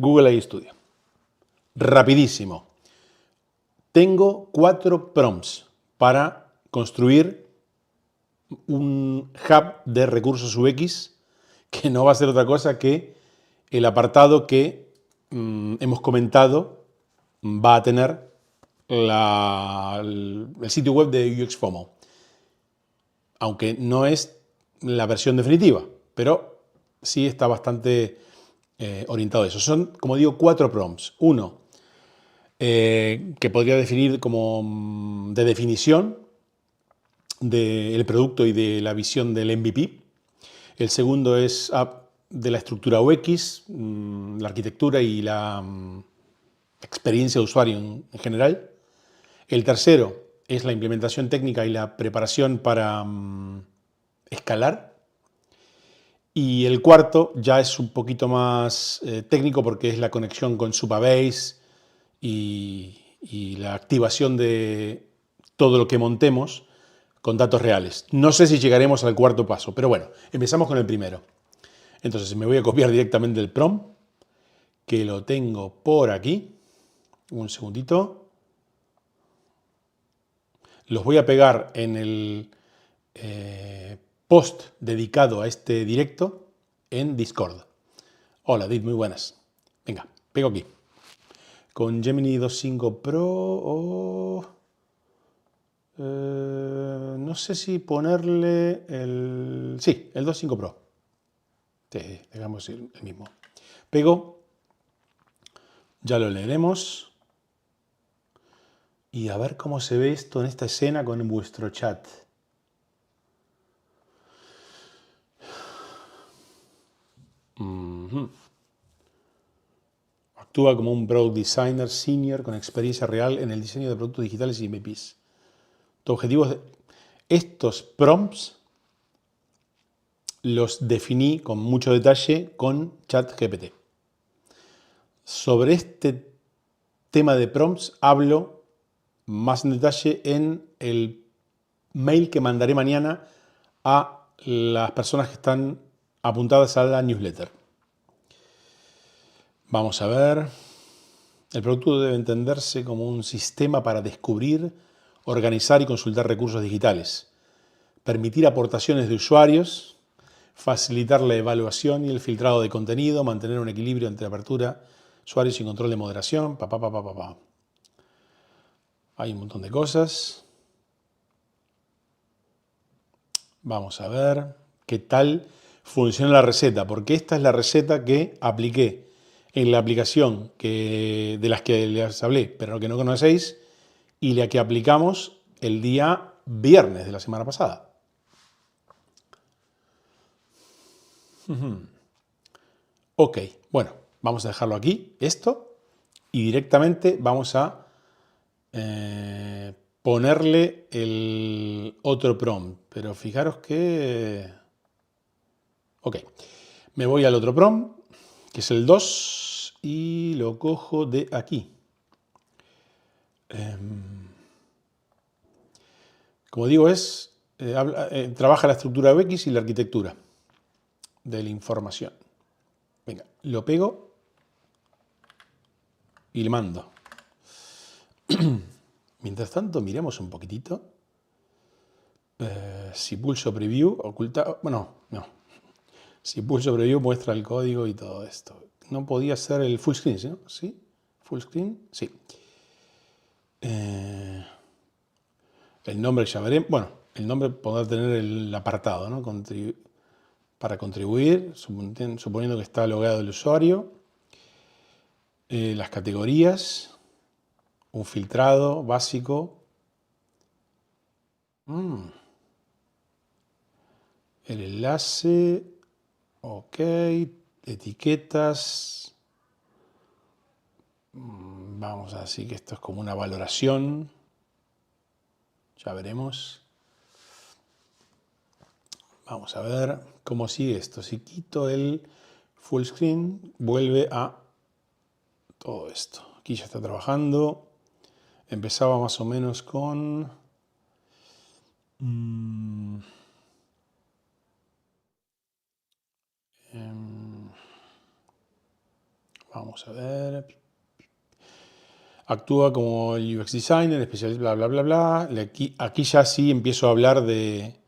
Google AI Studio. Rapidísimo. Tengo 4 prompts para construir un hub de recursos UX que no va a ser otra cosa que el apartado que hemos comentado va a tener el sitio web de UXFOMO. Aunque no es la versión definitiva, pero sí está bastante orientado a eso. Son, como digo, 4 prompts. Uno, que podría definir como de definición del producto y de la visión del MVP. El segundo es de la estructura UX, la arquitectura y la experiencia de usuario en general. El tercero es la implementación técnica y la preparación para escalar. Y el cuarto ya es un poquito más técnico porque es la conexión con Supabase y la activación de todo lo que montemos con datos reales. No sé si llegaremos al cuarto paso, pero bueno, empezamos con el primero. Entonces me voy a copiar directamente el prompt, que lo tengo por aquí. Un segundito. Los voy a pegar en el post dedicado a este directo en Discord. Hola, Dit, muy buenas. Venga, pego aquí. Con Gemini 2.5 Pro no sé si ponerle el... Sí, el 2.5 Pro. Sí, digamos el mismo. Pego. Ya lo leeremos. Y a ver cómo se ve esto en esta escena con vuestro chat. Actúa como un product designer senior con experiencia real en el diseño de productos digitales y MVPs. Tu objetivo es... Estos prompts los definí con mucho detalle con ChatGPT. Sobre este tema de prompts hablo más en detalle en el mail que mandaré mañana a las personas que están apuntadas a la newsletter. Vamos a ver. El producto debe entenderse como un sistema para descubrir, organizar y consultar recursos digitales, permitir aportaciones de usuarios, facilitar la evaluación y el filtrado de contenido, mantener un equilibrio entre apertura, usuarios y control de moderación. Hay un montón de cosas. Vamos a ver qué tal funciona la receta, porque esta es la receta que apliqué en la aplicación de las que les hablé, pero que no conocéis, y la que aplicamos el día viernes de la semana pasada. Ok, bueno, vamos a dejarlo aquí, esto, y directamente vamos a ponerle el otro prompt. Pero fijaros que... Ok, me voy al otro prompt, que es el 2, y lo cojo de aquí. Como digo, trabaja la estructura UX y la arquitectura de la información. Venga, lo pego y le mando. Mientras tanto, miremos un poquitito. Si pulso preview, oculta... Bueno, no. Si pulso preview, muestra el código y todo esto. No podía ser el full screen, ¿no? ¿Sí? ¿Full screen? Sí. El nombre ya veré. Bueno, el nombre podrá tener el apartado, ¿no? Para contribuir, suponiendo que está logueado el usuario. Las categorías. Un filtrado básico. El enlace. Ok. Etiquetas. Vamos a decir que esto es como una valoración. Ya veremos. Vamos a ver cómo sigue esto. Si quito el full screen, vuelve a todo esto. Aquí ya está trabajando. Empezaba más o menos con... Vamos a ver. Actúa como UX designer, especialista, bla, bla, bla, bla. Aquí ya sí empiezo a hablar de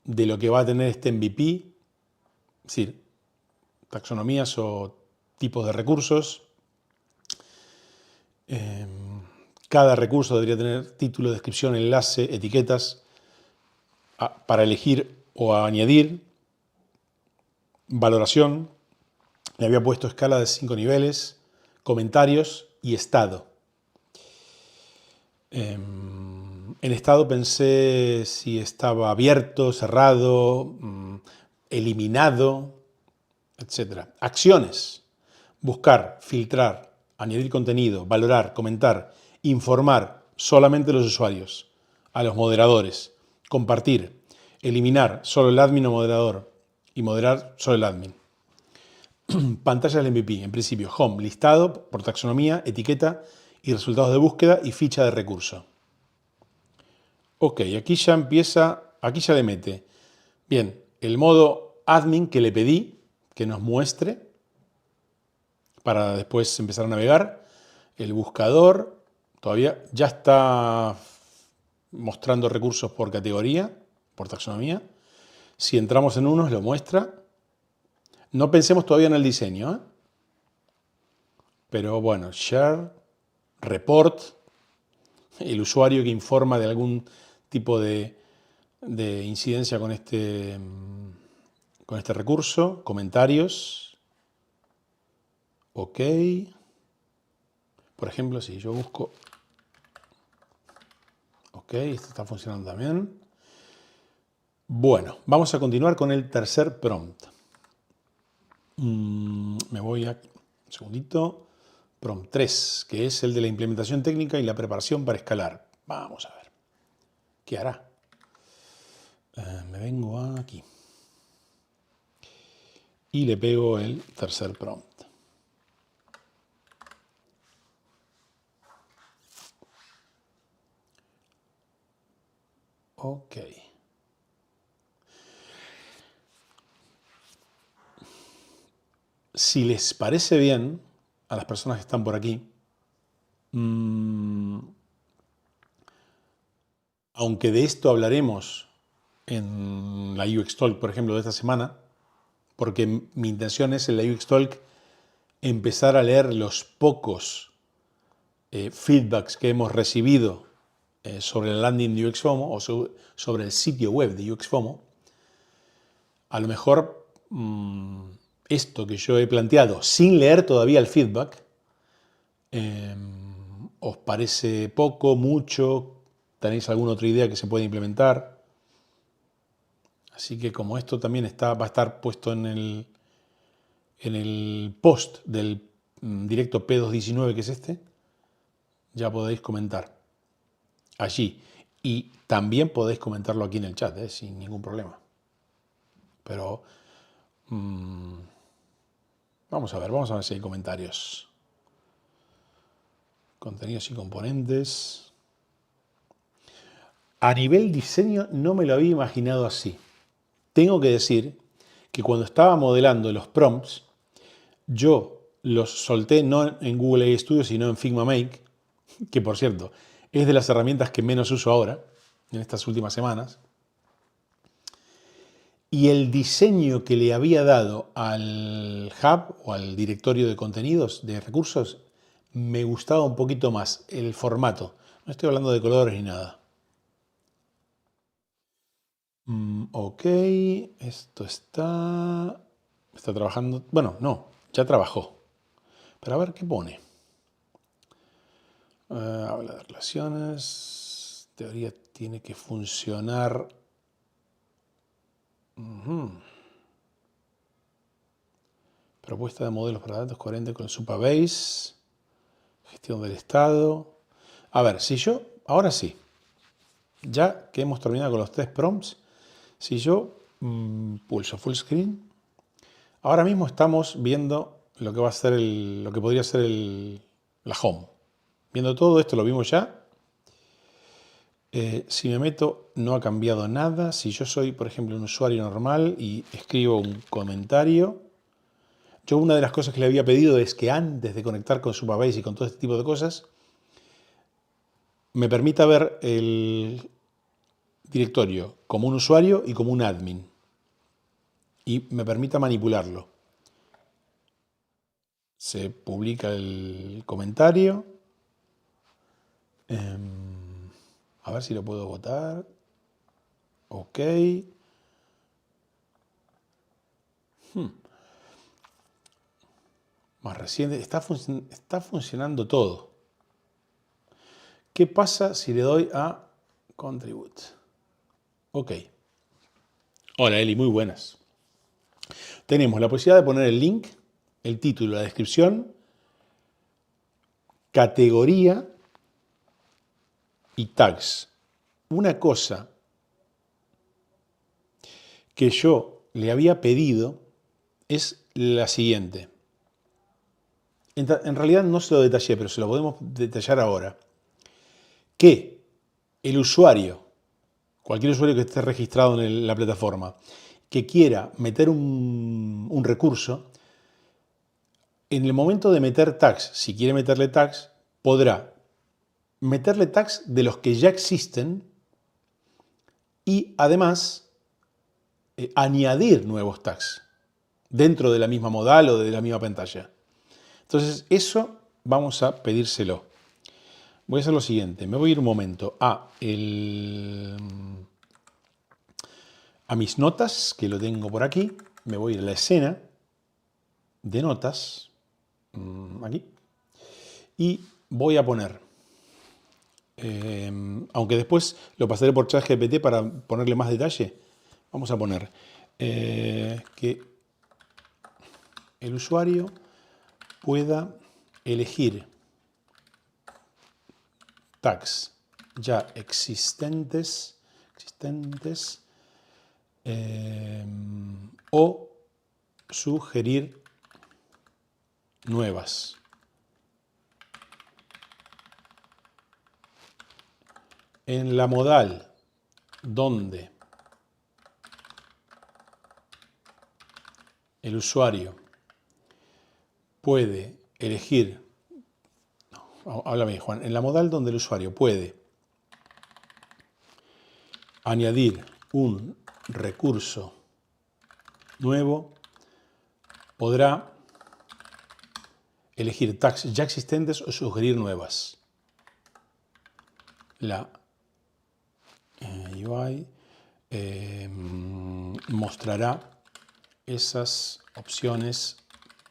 lo que va a tener este MVP, es decir, taxonomías o tipos de recursos. Cada recurso debería tener título, descripción, enlace, etiquetas para elegir o añadir, valoración. Le había puesto escala de 5 niveles, comentarios y estado. En estado pensé si estaba abierto, cerrado, eliminado, etc. Acciones. Buscar, filtrar, añadir contenido, valorar, comentar, informar solamente a los usuarios, a los moderadores, compartir, eliminar solo el admin o moderador y moderar solo el admin. Pantalla del MVP, en principio, home, listado por taxonomía, etiqueta y resultados de búsqueda y ficha de recurso. Ok, aquí ya empieza, aquí ya le mete. Bien, el modo admin que le pedí que nos muestre para después empezar a navegar. El buscador todavía ya está mostrando recursos por categoría, por taxonomía. Si entramos en unos, lo muestra. No pensemos todavía en el diseño, ¿eh? Pero bueno, share, report, el usuario que informa de algún tipo de incidencia con este recurso, comentarios, ok. Por ejemplo, si yo busco, ok, esto está funcionando también. Bueno, vamos a continuar con el tercer prompt. Me voy a un segundito. Prompt 3, que es el de la implementación técnica y la preparación para escalar. Vamos a ver. ¿Qué hará? Me vengo aquí. Y le pego el tercer prompt. Ok. Si les parece bien a las personas que están por aquí, aunque de esto hablaremos en la UX Talk, por ejemplo, de esta semana, porque mi intención es en la UX Talk empezar a leer los pocos feedbacks que hemos recibido sobre el landing de UXFOMO o sobre el sitio web de UXFOMO. A lo mejor esto que yo he planteado sin leer todavía el feedback os parece poco, mucho, tenéis alguna otra idea que se puede implementar. Así que como esto también va a estar puesto en el post del directo P219, que es este, ya podéis comentar allí. Y también podéis comentarlo aquí en el chat, sin ningún problema. Pero vamos a ver si hay comentarios. Contenidos y componentes. A nivel diseño no me lo había imaginado así. Tengo que decir que cuando estaba modelando los prompts, yo los solté no en Google AI Studio, sino en Figma Make, que por cierto, es de las herramientas que menos uso ahora, en estas últimas semanas. Y el diseño que le había dado al hub o al directorio de contenidos, de recursos, me gustaba un poquito más el formato. No estoy hablando de colores ni nada. Ok, esto está trabajando. Bueno, no, ya trabajó. Pero a ver qué pone. Habla de relaciones. Teoría tiene que funcionar. Propuesta de modelos para datos coherente con el Supabase. Gestión del estado. A ver, si yo, ahora sí, ya que hemos terminado con los 3 prompts, si yo pulso full screen, ahora mismo estamos viendo lo que va a ser lo que podría ser la home. Viendo todo esto, lo vimos ya. Si me meto, no ha cambiado nada. Si yo soy, por ejemplo, un usuario normal y escribo un comentario, Yo una de las cosas que le había pedido es que antes de conectar con Supabase y con todo este tipo de cosas, me permita ver el directorio como un usuario y como un admin. Y me permita manipularlo. Se publica el comentario. A ver si lo puedo votar. Ok. Más reciente. Está funcionando todo. ¿Qué pasa si le doy a Contribute? Ok. Hola Eli, muy buenas. Tenemos la posibilidad de poner el link, el título, la descripción, categoría y tags. Una cosa que yo le había pedido es la siguiente. En realidad no se lo detallé, pero se lo podemos detallar ahora. Que el usuario, cualquier usuario que esté registrado en la plataforma, que quiera meter un recurso, en el momento de meter tags, si quiere meterle tags, podrá meterle tags de los que ya existen y además añadir nuevos tags dentro de la misma modal o de la misma pantalla. Entonces eso vamos a pedírselo. Voy a hacer lo siguiente, me voy a ir un momento a mis notas, que lo tengo por aquí, me voy a ir a la escena de notas, aquí, y voy a poner, aunque después lo pasaré por ChatGPT para ponerle más detalle, vamos a poner que el usuario pueda elegir tags ya existentes o sugerir nuevas. En la modal donde el usuario puede elegir, háblame Juan, en la modal donde el usuario puede añadir un recurso nuevo, podrá elegir tags ya existentes o sugerir nuevas. La UI mostrará esas opciones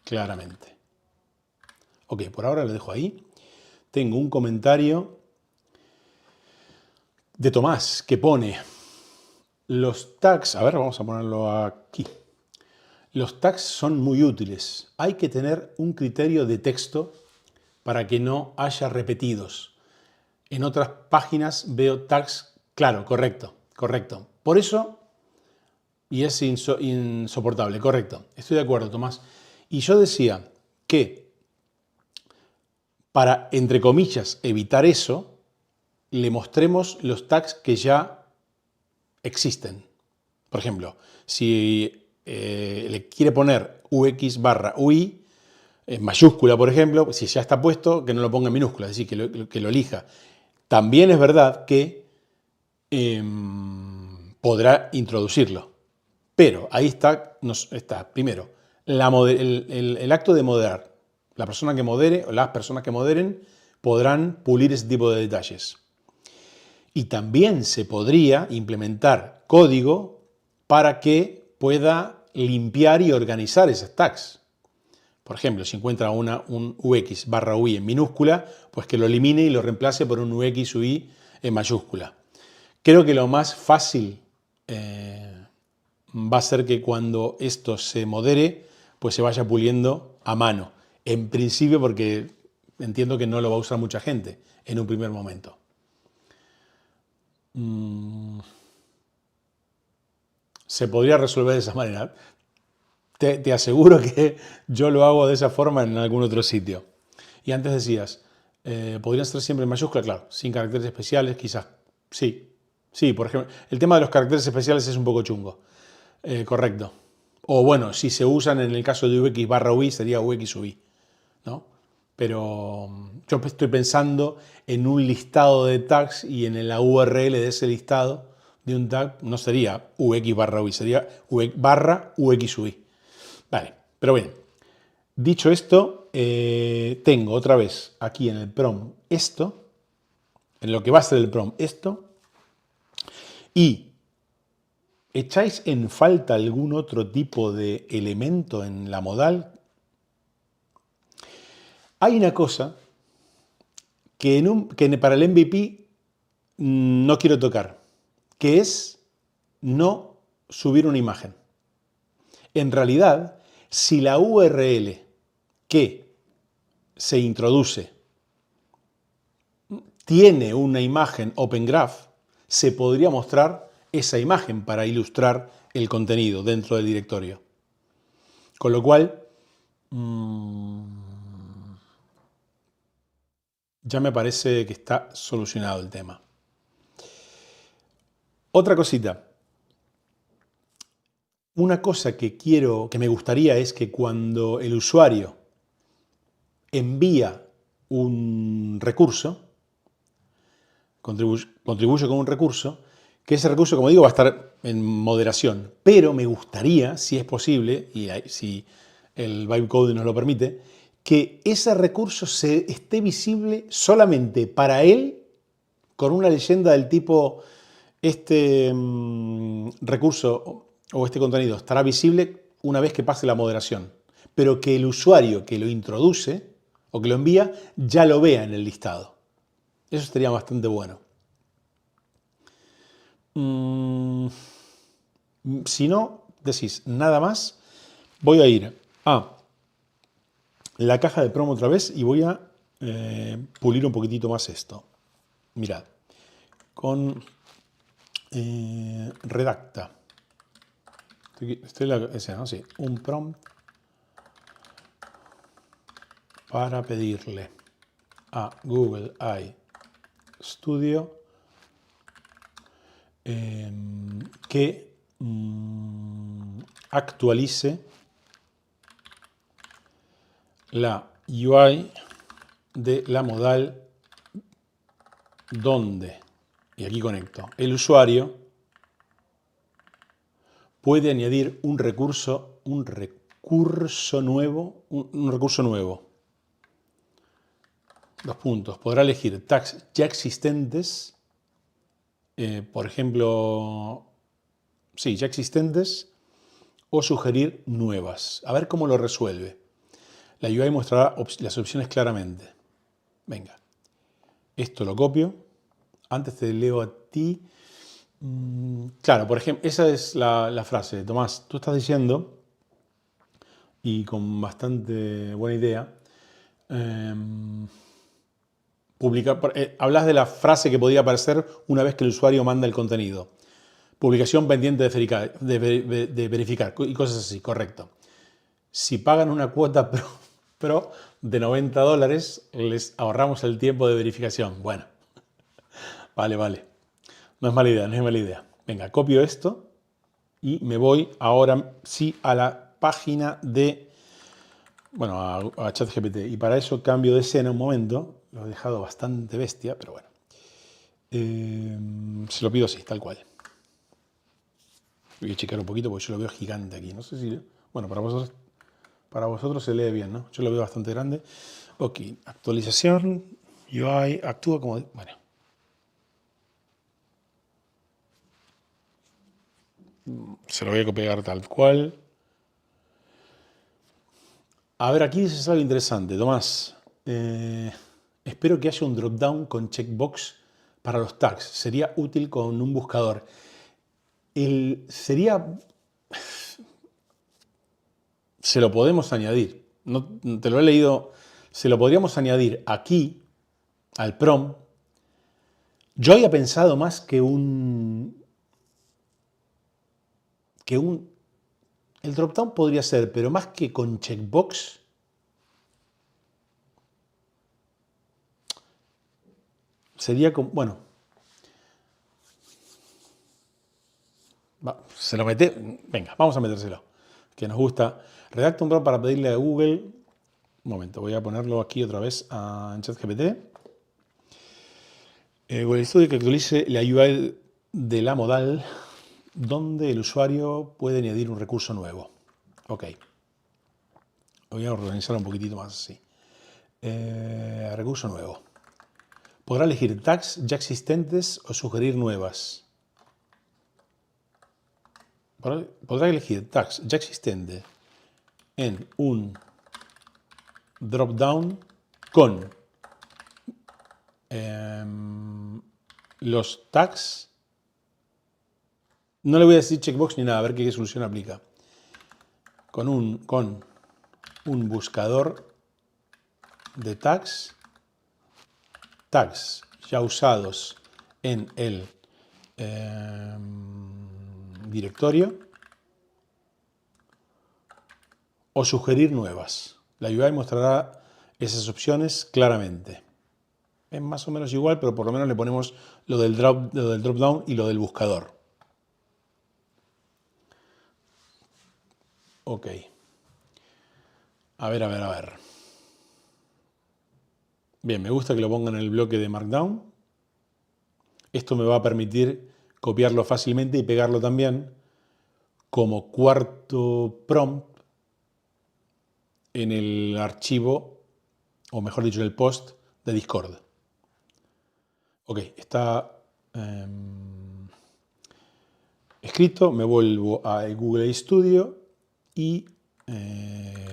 claramente. Ok, por ahora lo dejo ahí. Tengo un comentario de Tomás que pone los tags, a ver, vamos a ponerlo aquí. Los tags son muy útiles. Hay que tener un criterio de texto para que no haya repetidos. En otras páginas veo tags, claro, correcto. Por eso, y es insoportable, correcto. Estoy de acuerdo, Tomás. Y yo decía que para, entre comillas, evitar eso, le mostremos los tags que ya existen. Por ejemplo, si le quiere poner UX/UI en mayúscula, por ejemplo, si ya está puesto, que no lo ponga en minúscula, es decir, que lo elija. También es verdad que podrá introducirlo. Pero ahí está primero, el acto de moderar. La persona que modere o las personas que moderen podrán pulir ese tipo de detalles. Y también se podría implementar código para que pueda limpiar y organizar esos tags. Por ejemplo, si encuentra un UX/UI en minúscula, pues que lo elimine y lo reemplace por un UX/UI en mayúscula. Creo que lo más fácil va a ser que cuando esto se modere, pues se vaya puliendo a mano. En principio, porque entiendo que no lo va a usar mucha gente en un primer momento. Se podría resolver de esa manera. Te aseguro que yo lo hago de esa forma en algún otro sitio. Y antes decías, ¿podrían ser siempre en mayúscula? Claro, sin caracteres especiales, quizás. Sí, por ejemplo, el tema de los caracteres especiales es un poco chungo. Correcto. O bueno, si se usan en el caso de UX barra UI, sería UX UI, ¿no? Pero yo estoy pensando en un listado de tags y en la URL de ese listado de un tag no sería UX barra UI, sería UX barra UX UI. Vale, pero bien, dicho esto, tengo otra vez aquí en el prompt esto, en lo que va a ser el prompt esto, y ¿echáis en falta algún otro tipo de elemento en la modal? Hay una cosa que para el MVP no quiero tocar, que es no subir una imagen. En realidad, si la URL que se introduce tiene una imagen Open Graph, se podría mostrar esa imagen para ilustrar el contenido dentro del directorio. Con lo cual, ya me parece que está solucionado el tema. Otra cosita. Una cosa que me gustaría es que cuando el usuario envía un recurso, contribuye con un recurso, que ese recurso, como digo, va a estar en moderación. Pero me gustaría, si es posible, y si el vibe coding nos lo permite, que ese recurso esté visible solamente para él, con una leyenda del tipo, este recurso o este contenido estará visible una vez que pase la moderación, pero que el usuario que lo introduce o que lo envía ya lo vea en el listado. Eso estaría bastante bueno. Si no decís nada más, voy a ir a la caja de promo otra vez y voy a pulir un poquitito más esto. Mirad, con redacta. Ese, ¿no? Sí, un prompt para pedirle a Google AI Studio que actualice la UI de la modal donde, y aquí conecto, el usuario puede añadir un recurso nuevo. Dos puntos. Podrá elegir tags ya existentes, por ejemplo, sí, ya existentes, o sugerir nuevas. A ver cómo lo resuelve. La UI mostrará las opciones claramente. Venga, esto lo copio. Antes te leo a ti. Claro, por ejemplo, esa es la frase. Tomás, tú estás diciendo, y con bastante buena idea, hablas de la frase que podría aparecer una vez que el usuario manda el contenido. Publicación pendiente de verificar y cosas así, correcto. Si pagan una cuota pro de $90, les ahorramos el tiempo de verificación. Bueno, vale. No es mala idea, no es mala idea. Venga, copio esto y me voy ahora sí a la página de, bueno, a ChatGPT. Y para eso cambio de escena un momento. Lo he dejado bastante bestia, pero bueno. Se lo pido así, tal cual. Voy a checar un poquito porque yo lo veo gigante aquí. No sé si, bueno, para vosotros se lee bien, ¿no? Yo lo veo bastante grande. Ok, actualización, UI, actúa como, bueno. Se lo voy a copiar tal cual. A ver, aquí dices algo interesante, Tomás. Espero que haya un drop-down con checkbox para los tags. Sería útil con un buscador. Se lo podemos añadir. No, te lo he leído. Se lo podríamos añadir aquí, al prompt. Yo había pensado más que el drop-down podría ser, pero más que con checkbox, sería como, bueno, se lo mete, venga, vamos a metérselo. que nos gusta. Redacta un prompt para pedirle a Google. Un momento, voy a ponerlo aquí otra vez en ChatGPT. Google Studio que actualice la UI de la modal donde el usuario puede añadir un recurso nuevo. Ok. Voy a organizar un poquitito más así. Recurso nuevo. Podrá elegir tags ya existentes o sugerir nuevas. Podrá elegir tags ya existentes en un drop-down con los tags. No le voy a decir checkbox ni nada, a ver qué solución aplica. Con un buscador de tags ya usados en el directorio o sugerir nuevas. La UI mostrará esas opciones claramente. Es más o menos igual, pero por lo menos le ponemos lo del drop down y lo del buscador. Ok. A ver. Bien, me gusta que lo ponga en el bloque de Markdown. Esto me va a permitir copiarlo fácilmente y pegarlo también como cuarto prompt en el archivo, o mejor dicho, en el post de Discord. Ok, está escrito. Me vuelvo a Google Studio y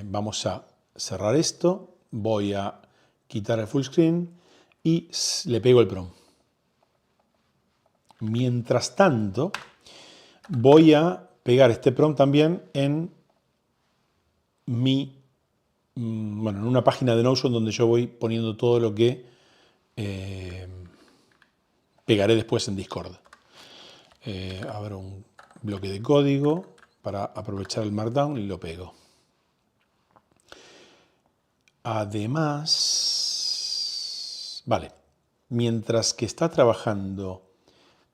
vamos a cerrar esto. Voy a quitar el full screen y le pego el prompt. Mientras tanto, voy a pegar este prompt también en en una página de Notion donde yo voy poniendo todo lo que pegaré después en Discord. Abro un bloque de código para aprovechar el Markdown y lo pego. Además, vale, mientras que está trabajando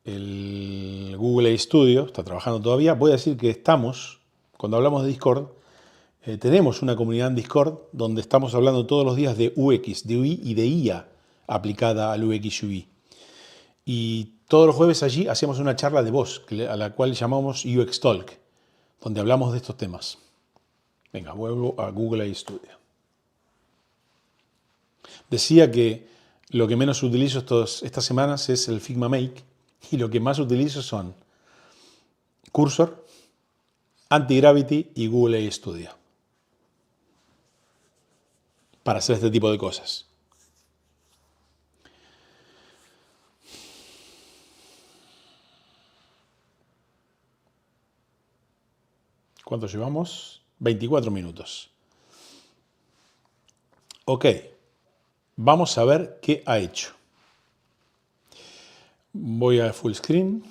el Google Studio, está trabajando todavía, voy a decir que estamos, cuando hablamos de Discord, tenemos una comunidad en Discord donde estamos hablando todos los días de UX, de UI y de IA aplicada al UX UI. Y todos los jueves allí hacemos una charla de voz, a la cual llamamos UX Talk, donde hablamos de estos temas. Venga, vuelvo a Google Studio. Decía que lo que menos utilizo estas semanas es el Figma Make y lo que más utilizo son Cursor, Anti-Gravity y Google Studio para hacer este tipo de cosas. ¿Cuánto llevamos? 24 minutos. Ok, vamos a ver qué ha hecho. Voy a full screen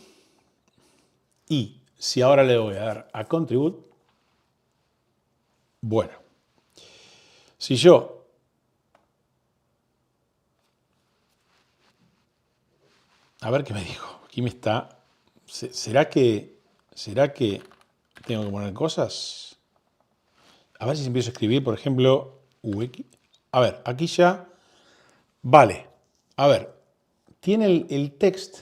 y si ahora le voy a dar a Contribute, bueno, si yo a ver qué me dijo. Aquí me está. ¿Será que tengo que poner cosas? A ver si empiezo a escribir, por ejemplo, UX. A ver, aquí ya. Vale. A ver, tiene el text.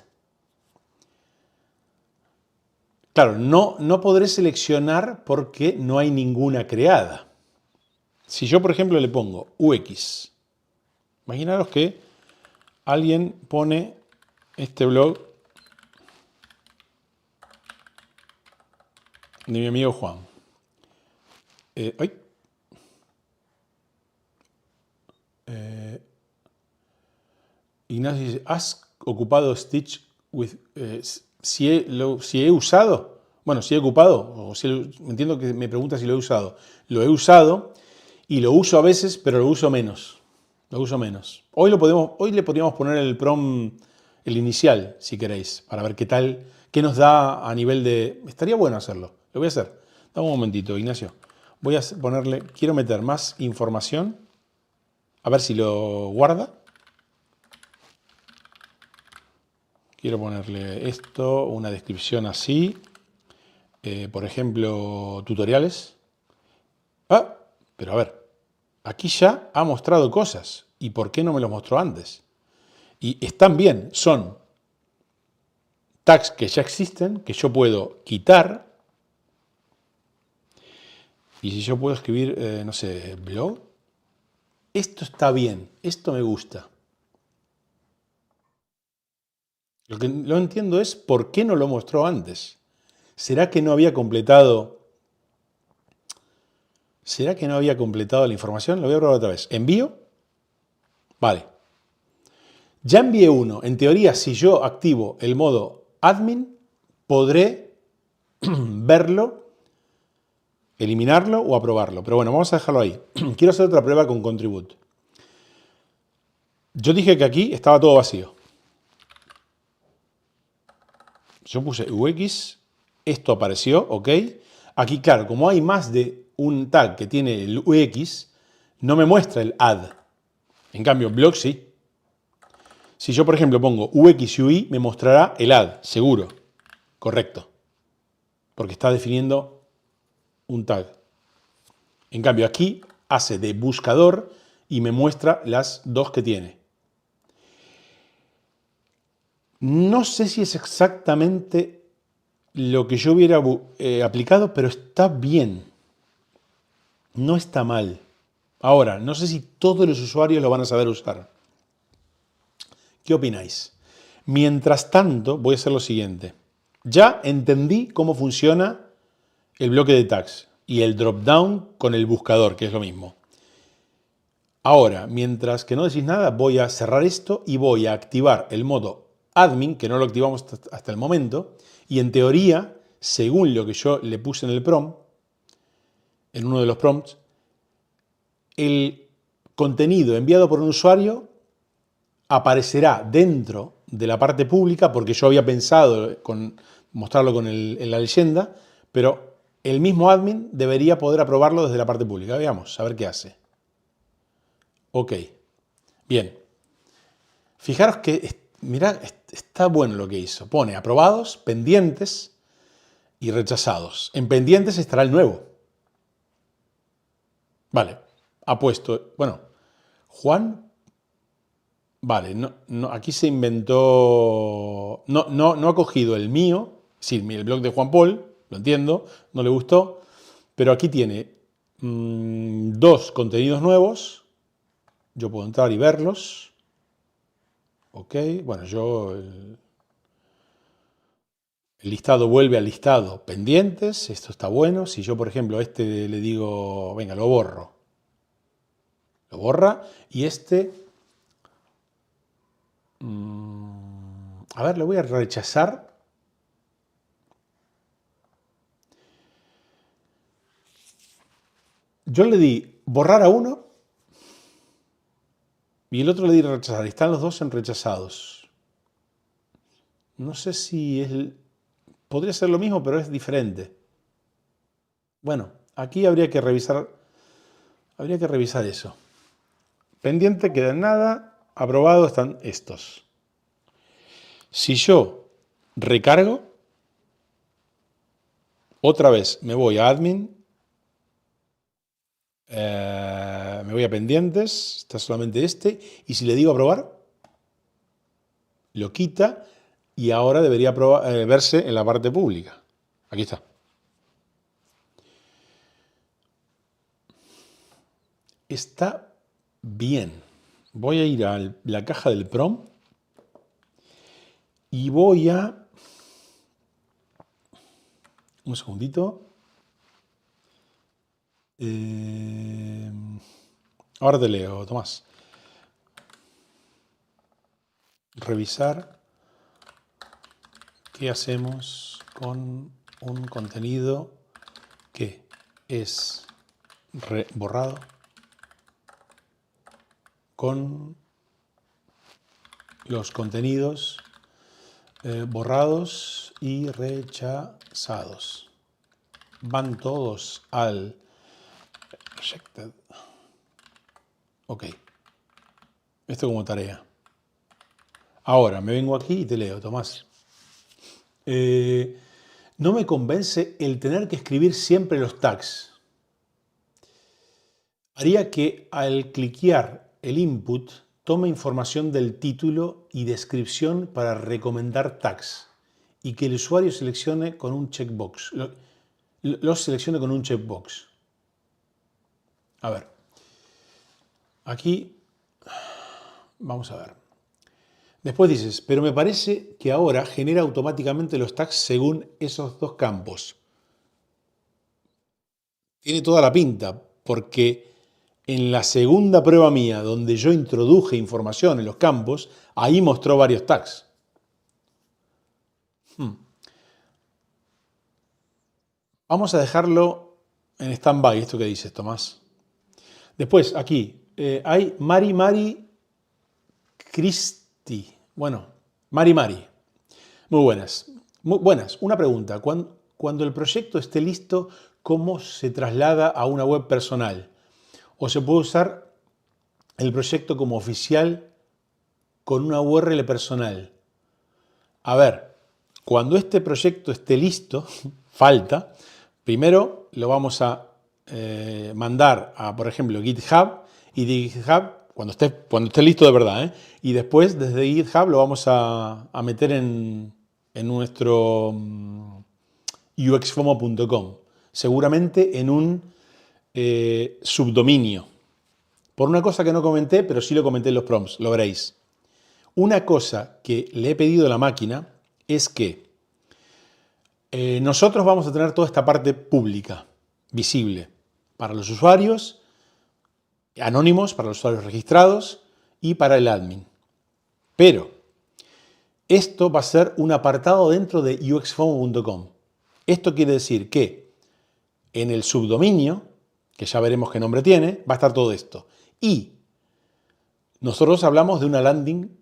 Claro, no podré seleccionar porque no hay ninguna creada. Si yo, por ejemplo, le pongo UX, imaginaros que alguien pone este blog de mi amigo Juan. Ignacio dice, ¿has ocupado Stitch with... si he usado? Bueno, si he ocupado, o entiendo que me pregunta si lo he usado. Lo he usado y lo uso a veces, pero lo uso menos. Hoy le podríamos poner el prompt, el inicial, si queréis, para ver qué tal, qué nos da a nivel de... Estaría bueno hacerlo. Lo voy a hacer. Dame un momentito, Ignacio. Voy a ponerle... Quiero meter más información. A ver si lo guarda. Quiero ponerle esto, una descripción así. Por ejemplo, tutoriales. Ah, pero a ver, aquí ya ha mostrado cosas. ¿Y por qué no me los mostró antes? Y están bien, son tags que ya existen, que yo puedo quitar. Y si yo puedo escribir, no sé, blog, esto está bien, esto me gusta. Lo que no entiendo es por qué no lo mostró antes. ¿Será que no había completado? ¿Será que no había completado la información? Lo voy a probar otra vez. ¿Envío? Vale. Ya envié uno. En teoría, si yo activo el modo admin, podré verlo, eliminarlo o aprobarlo. Pero bueno, vamos a dejarlo ahí. Quiero hacer otra prueba con contribute. Yo dije que aquí estaba todo vacío. Yo puse UX, esto apareció, ok. Aquí, claro, como hay más de un tag que tiene el UX, no me muestra el add. En cambio, blog sí. Si yo, por ejemplo, pongo UX UI, me mostrará el add, seguro. Correcto. Porque está definiendo un tag. En cambio, aquí hace de buscador y me muestra las dos que tiene. No sé si es exactamente lo que yo hubiera aplicado, pero está bien. No está mal. Ahora, no sé si todos los usuarios lo van a saber usar. ¿Qué opináis? Mientras tanto, voy a hacer lo siguiente. Ya entendí cómo funciona el bloque de tags y el drop-down con el buscador, que es lo mismo. Ahora, mientras que no decís nada, voy a cerrar esto y voy a activar el modo admin, que no lo activamos hasta el momento, y en teoría, según lo que yo le puse en el prompt, en uno de los prompts, el contenido enviado por un usuario aparecerá dentro de la parte pública, porque yo había pensado con mostrarlo en la leyenda, pero el mismo admin debería poder aprobarlo desde la parte pública. Veamos, a ver qué hace. Ok, bien. Fijaros que, mirad, está bueno lo que hizo. Pone aprobados, pendientes y rechazados. En pendientes estará el nuevo. Vale, ha puesto, bueno, Juan. Vale, aquí se inventó, no ha cogido el mío, sí, el blog de Juan Paul, lo entiendo, no le gustó, pero aquí tiene dos contenidos nuevos, yo puedo entrar y verlos, ok, bueno, el listado vuelve al listado pendientes, esto está bueno, si yo por ejemplo a este le digo, venga, lo borro, lo borra, y este... a ver, le voy a rechazar. Yo le di borrar a uno y el otro le di rechazar. Están los dos en rechazados. No sé si es... Podría ser lo mismo, pero es diferente. Bueno, aquí habría que revisar eso. Pendiente queda en nada. Aprobado están estos. Si yo recargo, otra vez me voy a admin, me voy a pendientes, está solamente este, y si le digo aprobar, lo quita y ahora debería verse en la parte pública. Aquí está. Está bien. Voy a ir a la caja del prompt y voy a... Un segundito. Ahora te leo, Tomás. Revisar qué hacemos con un contenido que es borrado con los contenidos borrados y rechazados. Van todos al rejected. Ok. Esto como tarea. Ahora me vengo aquí y te leo, Tomás. No me convence el tener que escribir siempre los tags. haría que al cliquear el input tome información del título y descripción para recomendar tags y que el usuario seleccione con un checkbox. Los seleccione con un checkbox. A ver, aquí vamos a ver. Después dices, pero me parece que ahora genera automáticamente los tags según esos dos campos. Tiene toda la pinta, porque en la segunda prueba mía, donde yo introduje información en los campos, ahí mostró varios tags. Vamos a dejarlo en stand-by, esto que dices, Tomás. Después, aquí, hay Mari Cristi. Bueno, Mari. Muy buenas. Muy buenas. Una pregunta. Cuando el proyecto esté listo, ¿cómo se traslada a una web personal? ¿O se puede usar el proyecto como oficial con una URL personal? A ver, cuando este proyecto esté listo, falta, primero lo vamos a mandar a, por ejemplo, GitHub, y de GitHub, cuando esté listo de verdad, y después desde GitHub lo vamos a meter en nuestro uxfomo.com, seguramente en un subdominio. Por una cosa que no comenté, pero sí lo comenté en los prompts, lo veréis. Una cosa que le he pedido a la máquina es que nosotros vamos a tener toda esta parte pública, visible, para los usuarios, anónimos, para los usuarios registrados y para el admin. Pero esto va a ser un apartado dentro de uxfomo.com. Esto quiere decir que en el subdominio, que ya veremos qué nombre tiene, va a estar todo esto. Y nosotros hablamos de una landing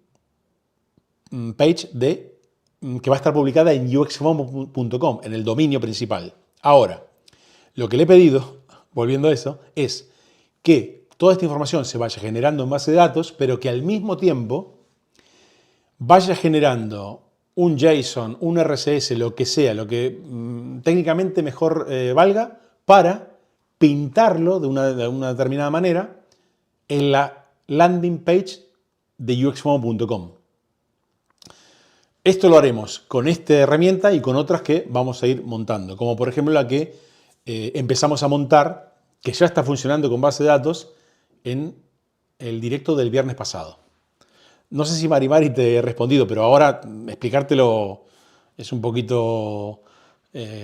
page que va a estar publicada en uxfomo.com, en el dominio principal. Ahora, lo que le he pedido, volviendo a eso, es que toda esta información se vaya generando en base de datos, pero que al mismo tiempo vaya generando un JSON, un RCS, lo que sea, lo que técnicamente mejor valga, para pintarlo de una determinada manera en la landing page de uxfomo.com. Esto lo haremos con esta herramienta y con otras que vamos a ir montando, como por ejemplo la que empezamos a montar, que ya está funcionando con base de datos, en el directo del viernes pasado. No sé si Mari te he respondido, pero ahora explicártelo es un poquito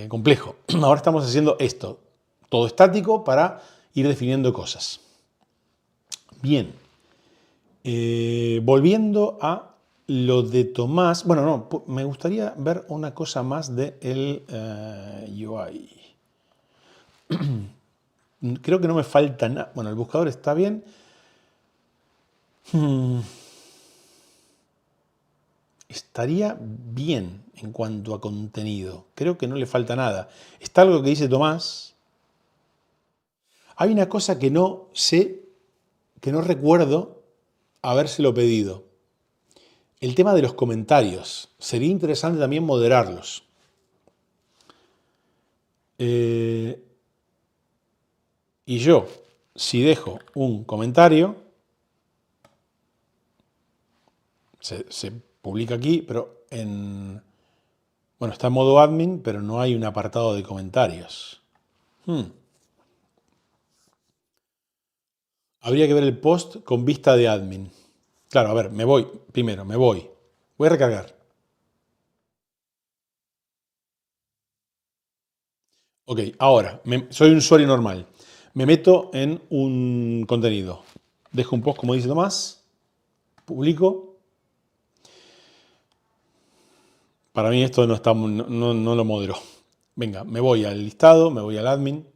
complejo. Ahora estamos haciendo esto, todo estático, para ir definiendo cosas. Bien, volviendo a lo de Tomás, bueno, no, me gustaría ver una cosa más del UI. Creo que no me falta nada. Bueno, el buscador está bien. Estaría bien en cuanto a contenido. Creo que no le falta nada. Está algo que dice Tomás. Hay una cosa que no sé, que no recuerdo habérselo pedido. El tema de los comentarios. Sería interesante también moderarlos. Y yo, si dejo un comentario, se publica aquí, pero bueno, está en modo admin, pero no hay un apartado de comentarios. Habría que ver el post con vista de admin. Claro, a ver, me voy. Primero, me voy. Voy a recargar. Ok, ahora, soy un usuario normal. Me meto en un contenido. Dejo un post, como dice Tomás. Publico. Para mí esto no lo moderó. Venga, me voy al listado, me voy al admin.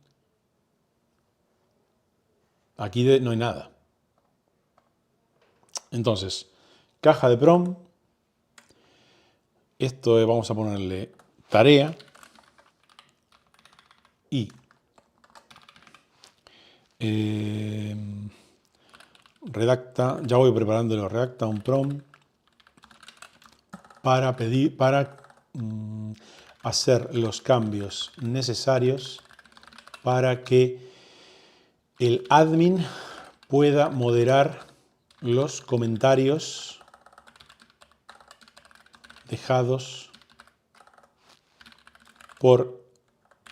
Aquí no hay nada. Entonces, caja de prompt. Esto vamos a ponerle tarea. Y redacta, ya voy preparándolo, redacta un prompt para hacer los cambios necesarios para que el admin pueda moderar los comentarios dejados por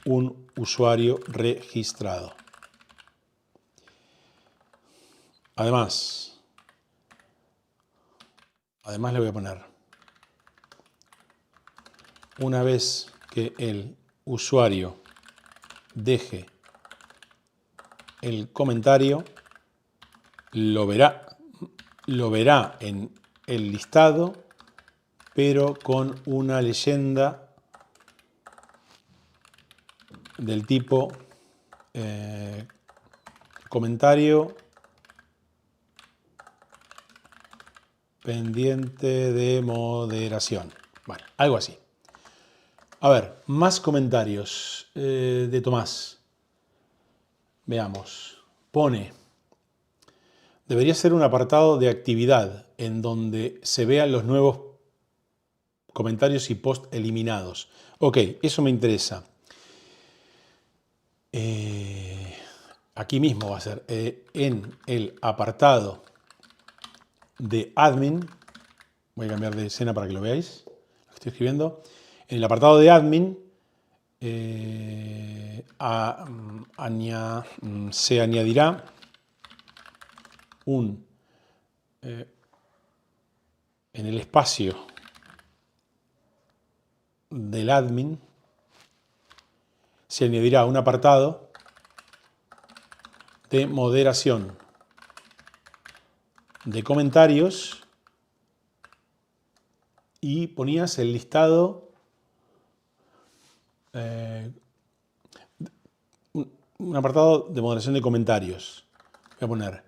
un usuario registrado. Además le voy a poner, una vez que el usuario deje el comentario, lo verá en el listado, pero con una leyenda del tipo comentario pendiente de moderación. Bueno, algo así. A ver, más comentarios de Tomás. Veamos. Pone, debería ser un apartado de actividad en donde se vean los nuevos comentarios y post eliminados. Ok, eso me interesa. Aquí mismo va a ser en el apartado de admin. Voy a cambiar de escena para que lo veáis. Lo estoy escribiendo. En el apartado de admin se añadirá en el espacio del admin se añadirá un apartado de moderación de comentarios y ponías el listado, un apartado de moderación de comentarios. Voy a poner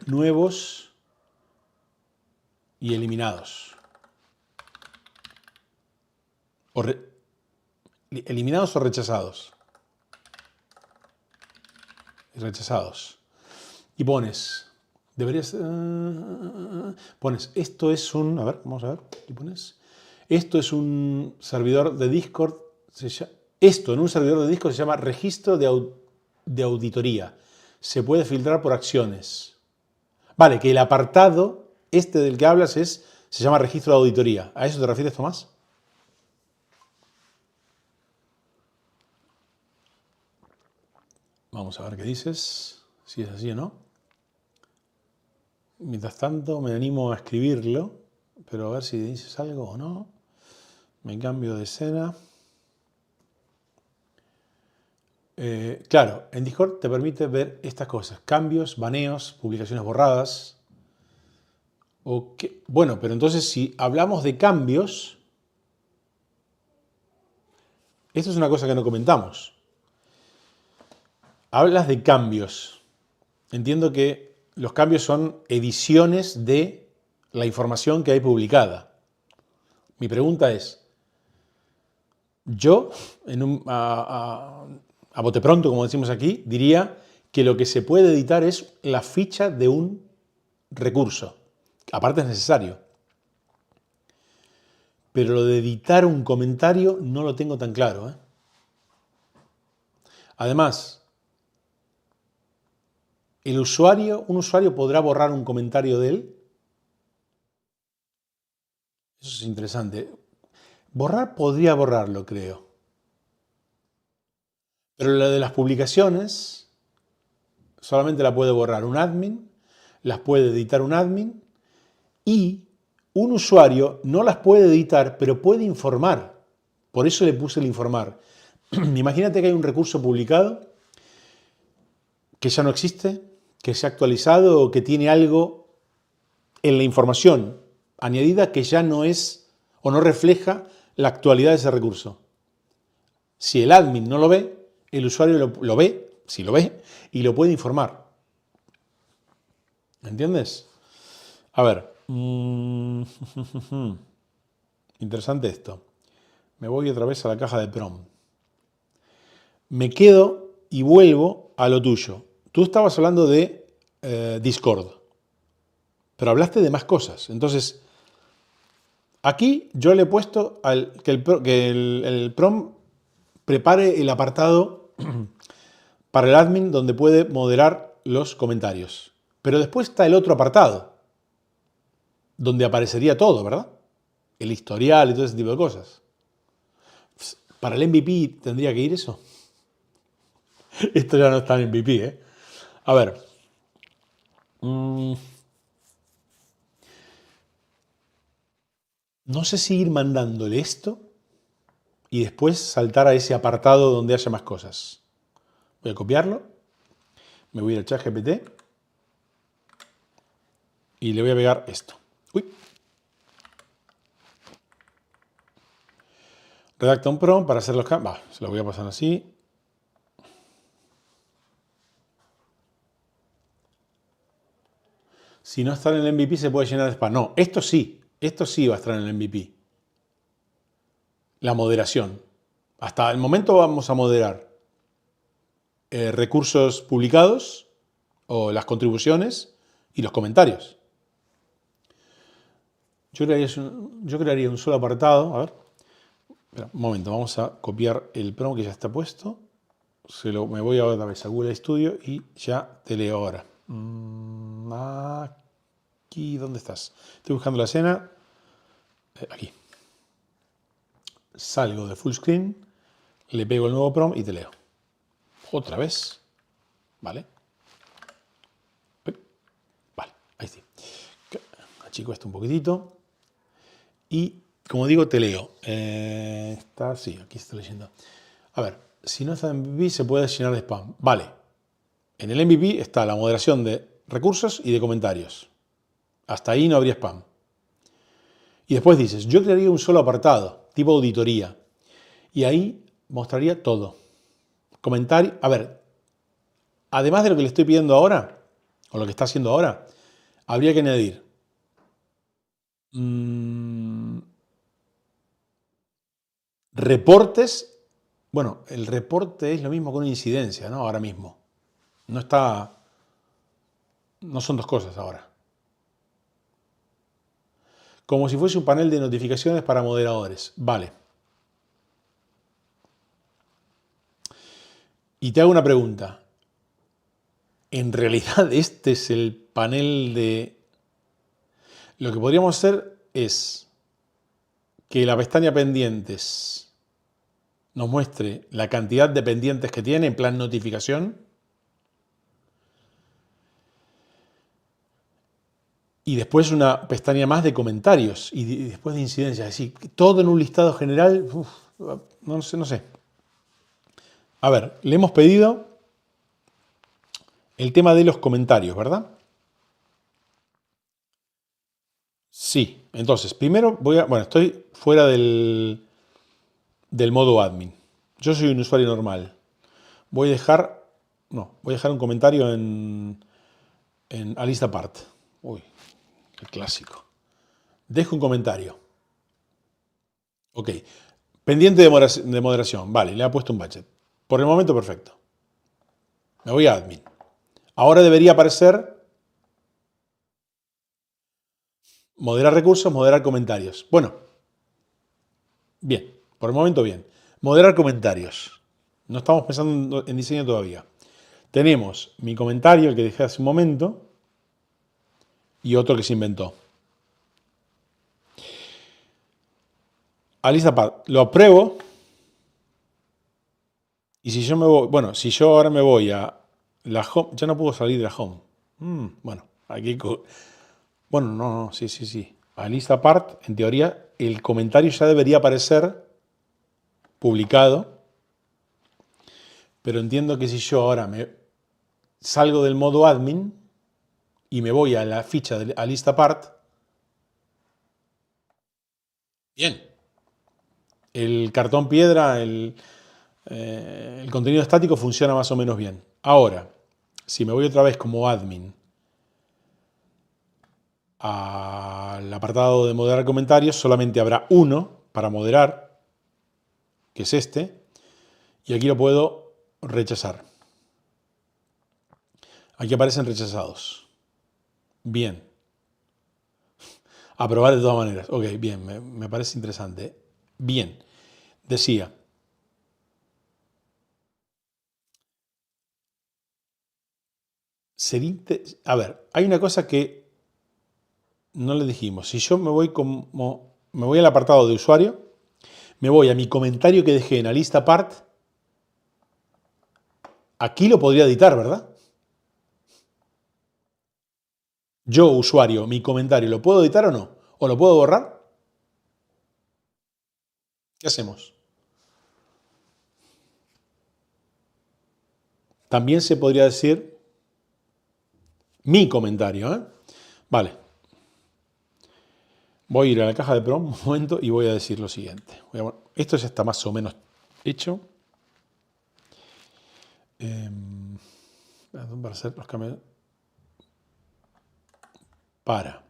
nuevos y eliminados. Eliminados o rechazados. Rechazados. Y pones, pones, esto es un, a ver, vamos a ver, ¿qué pones? Esto es un servidor de Discord, esto en un servidor de Discord se llama registro de auditoría. Se puede filtrar por acciones. Vale, que el apartado, este del que hablas, se llama registro de auditoría. ¿A eso te refieres, Tomás? Vamos a ver qué dices, si es así o no. Mientras tanto me animo a escribirlo, pero a ver si dices algo o no. Me cambio de escena. Claro, en Discord te permite ver estas cosas. Cambios, baneos, publicaciones borradas. Bueno, pero entonces si hablamos de cambios, esto es una cosa que no comentamos. Hablas de cambios. Entiendo que los cambios son ediciones de la información que hay publicada. Mi pregunta es, yo, a bote pronto, como decimos aquí, diría que lo que se puede editar es la ficha de un recurso. Aparte es necesario. Pero lo de editar un comentario no lo tengo tan claro, ¿eh? Además, un usuario podrá borrar un comentario de él. Eso es interesante. Borrar podría borrarlo, creo. Pero la de las publicaciones solamente la puede borrar un admin, las puede editar un admin y un usuario no las puede editar, pero puede informar. Por eso le puse el informar. Imagínate que hay un recurso publicado que ya no existe, que se ha actualizado o que tiene algo en la información añadida que ya no es o no refleja la actualidad de ese recurso. Si el admin no lo ve, el usuario lo ve, si lo ve, y lo puede informar. ¿Entiendes? A ver. Interesante esto. Me voy otra vez a la caja de prom. Me quedo y vuelvo a lo tuyo. Tú estabas hablando de Discord, pero hablaste de más cosas. Entonces, aquí yo le he puesto que el prom prepare el apartado para el admin donde puede moderar los comentarios. Pero después está el otro apartado, donde aparecería todo, ¿verdad? El historial y todo ese tipo de cosas. Para el MVP tendría que ir eso. Esto ya no está en MVP, ¿eh? A ver. No sé si ir mandándole esto y después saltar a ese apartado donde haya más cosas. Voy a copiarlo. Me voy a ir al ChatGPT y le voy a pegar esto. Uy. Redacta un prompt para hacer los cambios. Se lo voy a pasar así. Si no está en el MVP se puede llenar de spam. No, esto sí va a estar en el MVP. La moderación. Hasta el momento vamos a moderar recursos publicados o las contribuciones y los comentarios. Yo crearía un solo apartado. A ver. Espera, un momento, vamos a copiar el prompt que ya está puesto. Me voy otra vez a Google Studio y ya te leo ahora. Aquí, ¿dónde estás? Estoy buscando la escena. Aquí. Salgo de full screen, le pego el nuevo prompt y te leo. Otra vez. ¿Vale? Vale, ahí sí. Achico esto un poquitito. Y, como digo, te leo. Sí, aquí está leyendo. A ver, si no está en MVP se puede llenar de spam. Vale. En el MVP está la moderación de recursos y de comentarios. Hasta ahí no habría spam. Y después dices, yo crearía un solo apartado, tipo auditoría. Y ahí mostraría todo. Comentario. A ver, además de lo que le estoy pidiendo ahora, o lo que está haciendo ahora, habría que añadir reportes. Bueno, el reporte es lo mismo que una incidencia, ¿no? Ahora mismo. No son dos cosas ahora. Como si fuese un panel de notificaciones para moderadores. Vale. Y te hago una pregunta. En realidad este es el panel de... Lo que podríamos hacer es que la pestaña pendientes nos muestre la cantidad de pendientes que tiene en plan notificación. Y después una pestaña más de comentarios y después de incidencias. Es decir, todo en un listado general. No sé. A ver, le hemos pedido el tema de los comentarios, ¿verdad? Sí. Entonces, primero estoy fuera del modo admin. Yo soy un usuario normal. Voy a dejar un comentario en Alistapart. Uy, qué clásico. Dejo un comentario. Ok. Pendiente de moderación. Vale, le ha puesto un budget. Por el momento, perfecto. Me voy a admin. Ahora debería aparecer moderar recursos, moderar comentarios. Bueno, bien. Por el momento, bien. Moderar comentarios. No estamos pensando en diseño todavía. Tenemos mi comentario, el que dejé hace un momento, y otro que se inventó. Alistapart, lo apruebo. Y si yo si yo ahora me voy a la home, ya no puedo salir de la home. Aquí. Bueno, no, sí. Alistapart, en teoría, el comentario ya debería aparecer publicado. Pero entiendo que si yo ahora me salgo del modo admin y me voy a la ficha de Alistapart, bien. El cartón piedra, el contenido estático funciona más o menos bien. Ahora, si me voy otra vez como admin al apartado de moderar comentarios, solamente habrá uno para moderar, que es este, y aquí lo puedo rechazar. Aquí aparecen rechazados. Bien. Aprobar de todas maneras. Ok, bien, me parece interesante. Bien. Decía, A ver, hay una cosa que no le dijimos. Si yo me voy al apartado de usuario, me voy a mi comentario que dejé en la lista apart, aquí lo podría editar, ¿verdad? Yo, usuario, mi comentario, ¿lo puedo editar o no? ¿O lo puedo borrar? ¿Qué hacemos? También se podría decir mi comentario, ¿eh? Vale. Voy a ir a la caja de prompt un momento y voy a decir lo siguiente. Esto ya está más o menos hecho. Para hacer los cambios. Para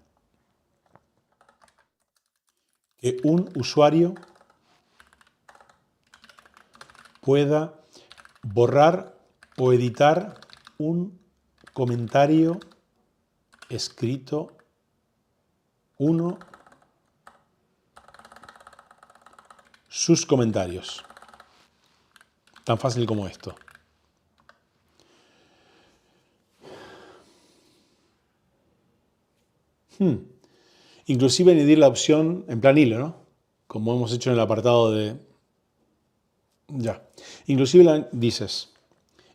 que un usuario pueda borrar o editar un comentario escrito sus comentarios. Tan fácil como esto. Inclusive añadir la opción en plan hilo, ¿no? Como hemos hecho en el apartado de... Ya. Inclusive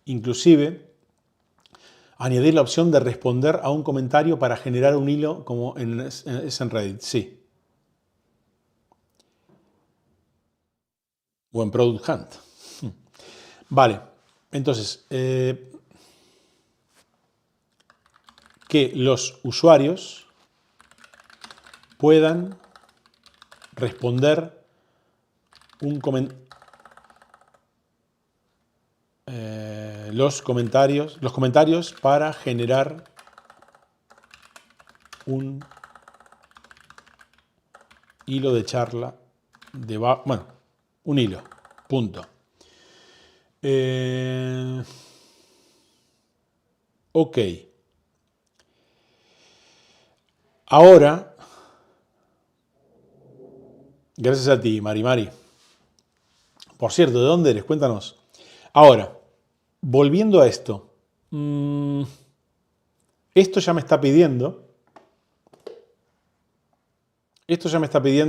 inclusive añadir la opción de responder a un comentario para generar un hilo como es en Reddit, sí. O en Product Hunt. Vale, entonces, que los usuarios puedan responder los comentarios para generar un hilo de charla, bueno, un hilo, punto. Ok. Ahora, gracias a ti, Mari. Por cierto, ¿de dónde eres? Cuéntanos. Ahora, volviendo a esto. Esto ya me está pidiendo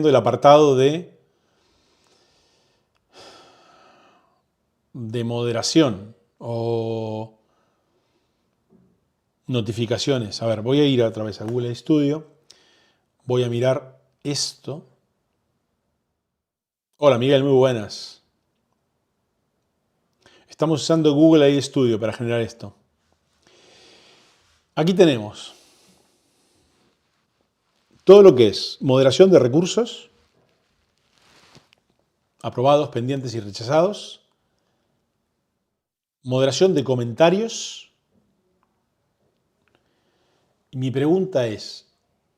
el apartado de moderación o notificaciones. A ver, voy a ir otra vez a Google Studio. Voy a mirar esto. Hola, Miguel, muy buenas. Estamos usando Google AI Studio para generar esto. Aquí tenemos todo lo que es moderación de recursos, aprobados, pendientes y rechazados, moderación de comentarios. Y mi pregunta es,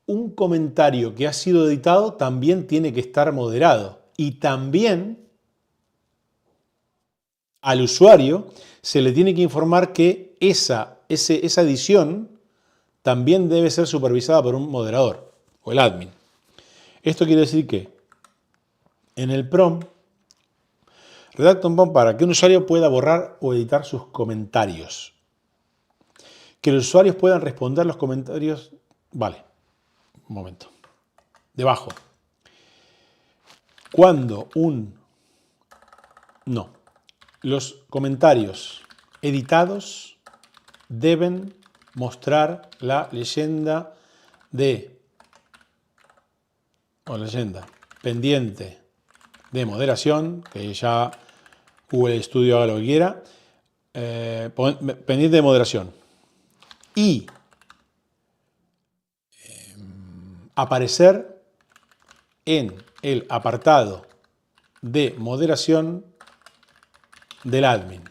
un comentario que ha sido editado también tiene que estar moderado y también al usuario se le tiene que informar que esa edición también debe ser supervisada por un moderador o el admin. Esto quiere decir que en el prompt redacta un prompt para que un usuario pueda borrar o editar sus comentarios. Que los usuarios puedan responder los comentarios. Vale, un momento. Debajo. Los comentarios editados deben mostrar la leyenda pendiente de moderación, que ya Google Studio haga lo que quiera, pendiente de moderación. Y aparecer en el apartado de moderación del admin.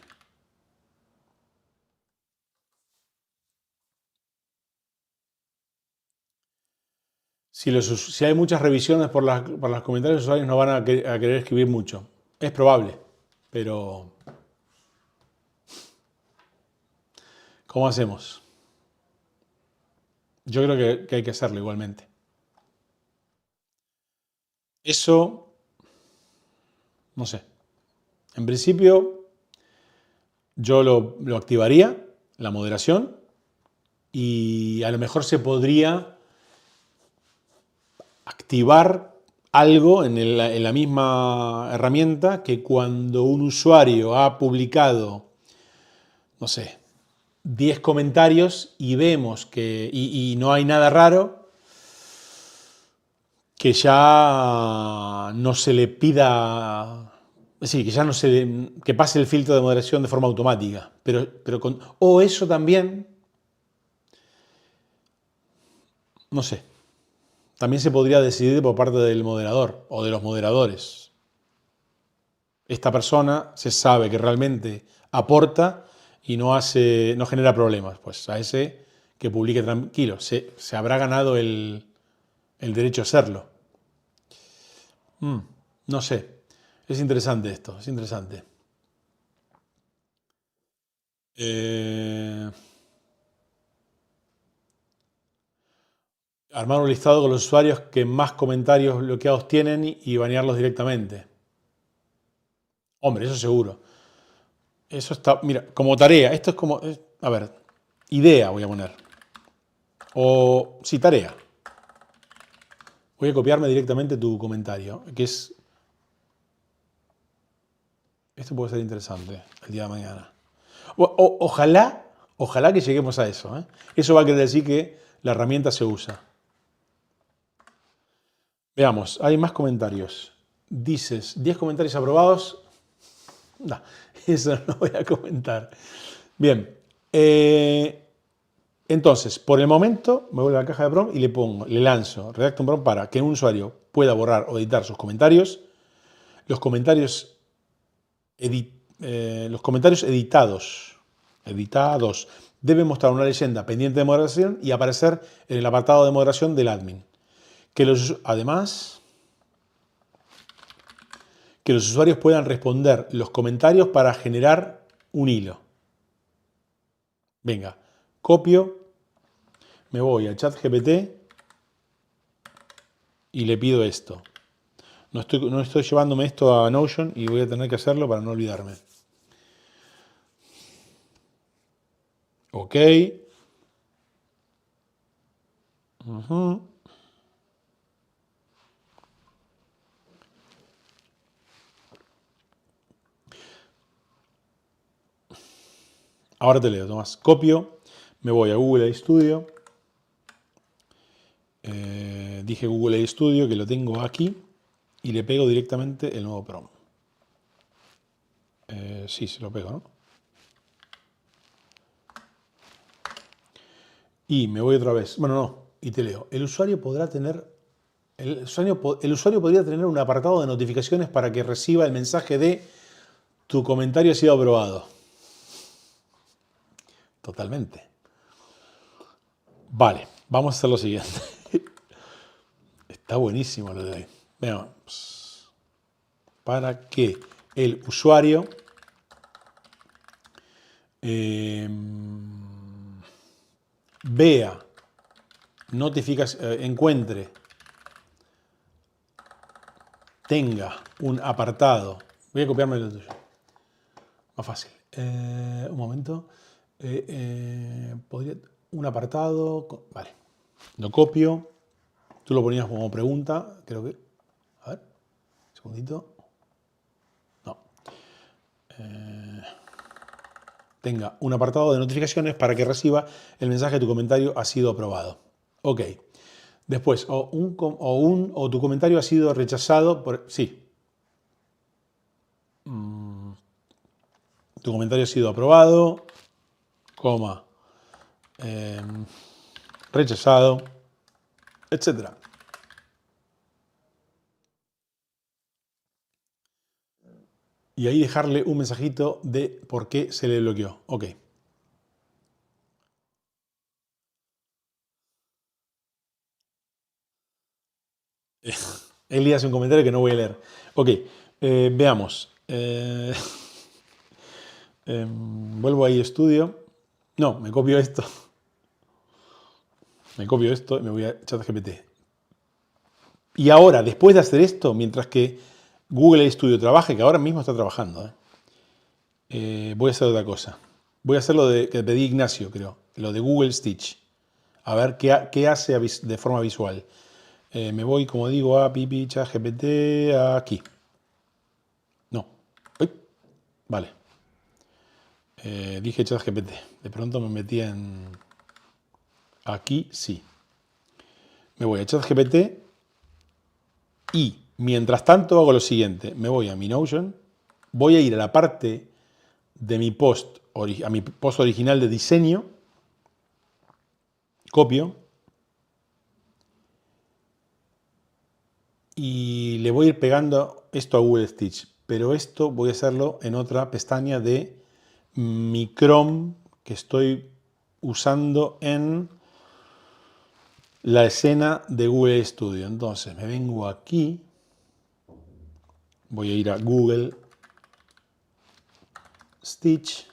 Si hay muchas revisiones por los comentarios, los usuarios no van a querer escribir mucho. Es probable, pero ¿cómo hacemos? Yo creo que hay que hacerlo igualmente. Eso, no sé. En principio, yo lo activaría, la moderación, y a lo mejor se podría activar algo en la misma herramienta que cuando un usuario ha publicado, no sé, 10 comentarios y vemos que y no hay nada raro, que ya no se le pida, sí, que ya no que pase el filtro de moderación de forma automática. O eso también, no sé, también se podría decidir por parte del moderador o de los moderadores. Esta persona se sabe que realmente aporta y no genera problemas. Pues a ese que publique tranquilo, se habrá ganado el derecho a hacerlo. No sé, es interesante esto, es interesante. Armar un listado con los usuarios que más comentarios bloqueados tienen y banearlos directamente. Hombre, eso seguro. Eso está, mira, como tarea, esto es como, a ver, idea voy a poner. O, sí, tarea. Voy a copiarme directamente tu comentario, que es, esto puede ser interesante el día de mañana. Ojalá que lleguemos a eso. Eso va a querer decir que la herramienta se usa. Veamos, hay más comentarios. Dices, 10 comentarios aprobados. No, eso no voy a comentar. Bien. Entonces, por el momento, me voy a la caja de prompt y le lanzo, redacto un prompt para que un usuario pueda borrar o editar sus comentarios. Los comentarios editados deben mostrar una leyenda pendiente de moderación y aparecer en el apartado de moderación del admin. Además, que los usuarios puedan responder los comentarios para generar un hilo. Venga, copio, me voy a ChatGPT y le pido esto. No estoy llevándome esto a Notion y voy a tener que hacerlo para no olvidarme. Ok. Ahora te leo, Tomás. Copio, me voy a Google Studio. Dije Google Studio, que lo tengo aquí, y le pego directamente el nuevo prompt. Sí, se lo pego, ¿no? Y me voy otra vez. Bueno, no, y te leo. El usuario podría tener un apartado de notificaciones para que reciba el mensaje de tu comentario ha sido aprobado. Totalmente. Vale, vamos a hacer lo siguiente. Está buenísimo lo de hoy. Veamos. Para que el usuario vea, encuentre, tenga un apartado. Voy a copiarme lo tuyo. Más fácil. Un momento. Podría un apartado. Vale. Lo copio. Tú lo ponías como pregunta. Creo que. A ver. Un segundito. No. Tenga un apartado de notificaciones para que reciba el mensaje de tu comentario ha sido aprobado. Ok. Después, o tu comentario ha sido rechazado por... Sí. Tu comentario ha sido aprobado, coma, rechazado, etc. Y ahí dejarle un mensajito de por qué se le bloqueó. Ok. Eli hace un comentario que no voy a leer. Ok, veamos. Vuelvo ahí a estudio. No, me copio esto. Me copio esto y me voy a ChatGPT. Y ahora, después de hacer esto, mientras que Google Studio trabaje, que ahora mismo está trabajando, voy a hacer otra cosa. Voy a hacer lo que pedí Ignacio, creo. Lo de Google Stitch. A ver qué hace de forma visual. Me voy, como digo, a Pipi ChatGPT aquí. No. Uy, vale. Dije ChatGPT. De pronto me metí en... Aquí sí. Me voy a ChatGPT y mientras tanto hago lo siguiente. Me voy a mi Notion. Voy a ir a la parte de mi post, a mi post original de diseño. Copio. Y le voy a ir pegando esto a Google Stitch. Pero esto voy a hacerlo en otra pestaña de mi Chrome que estoy usando en la escena de Google Studio. Entonces me vengo aquí, voy a ir a Google Stitch,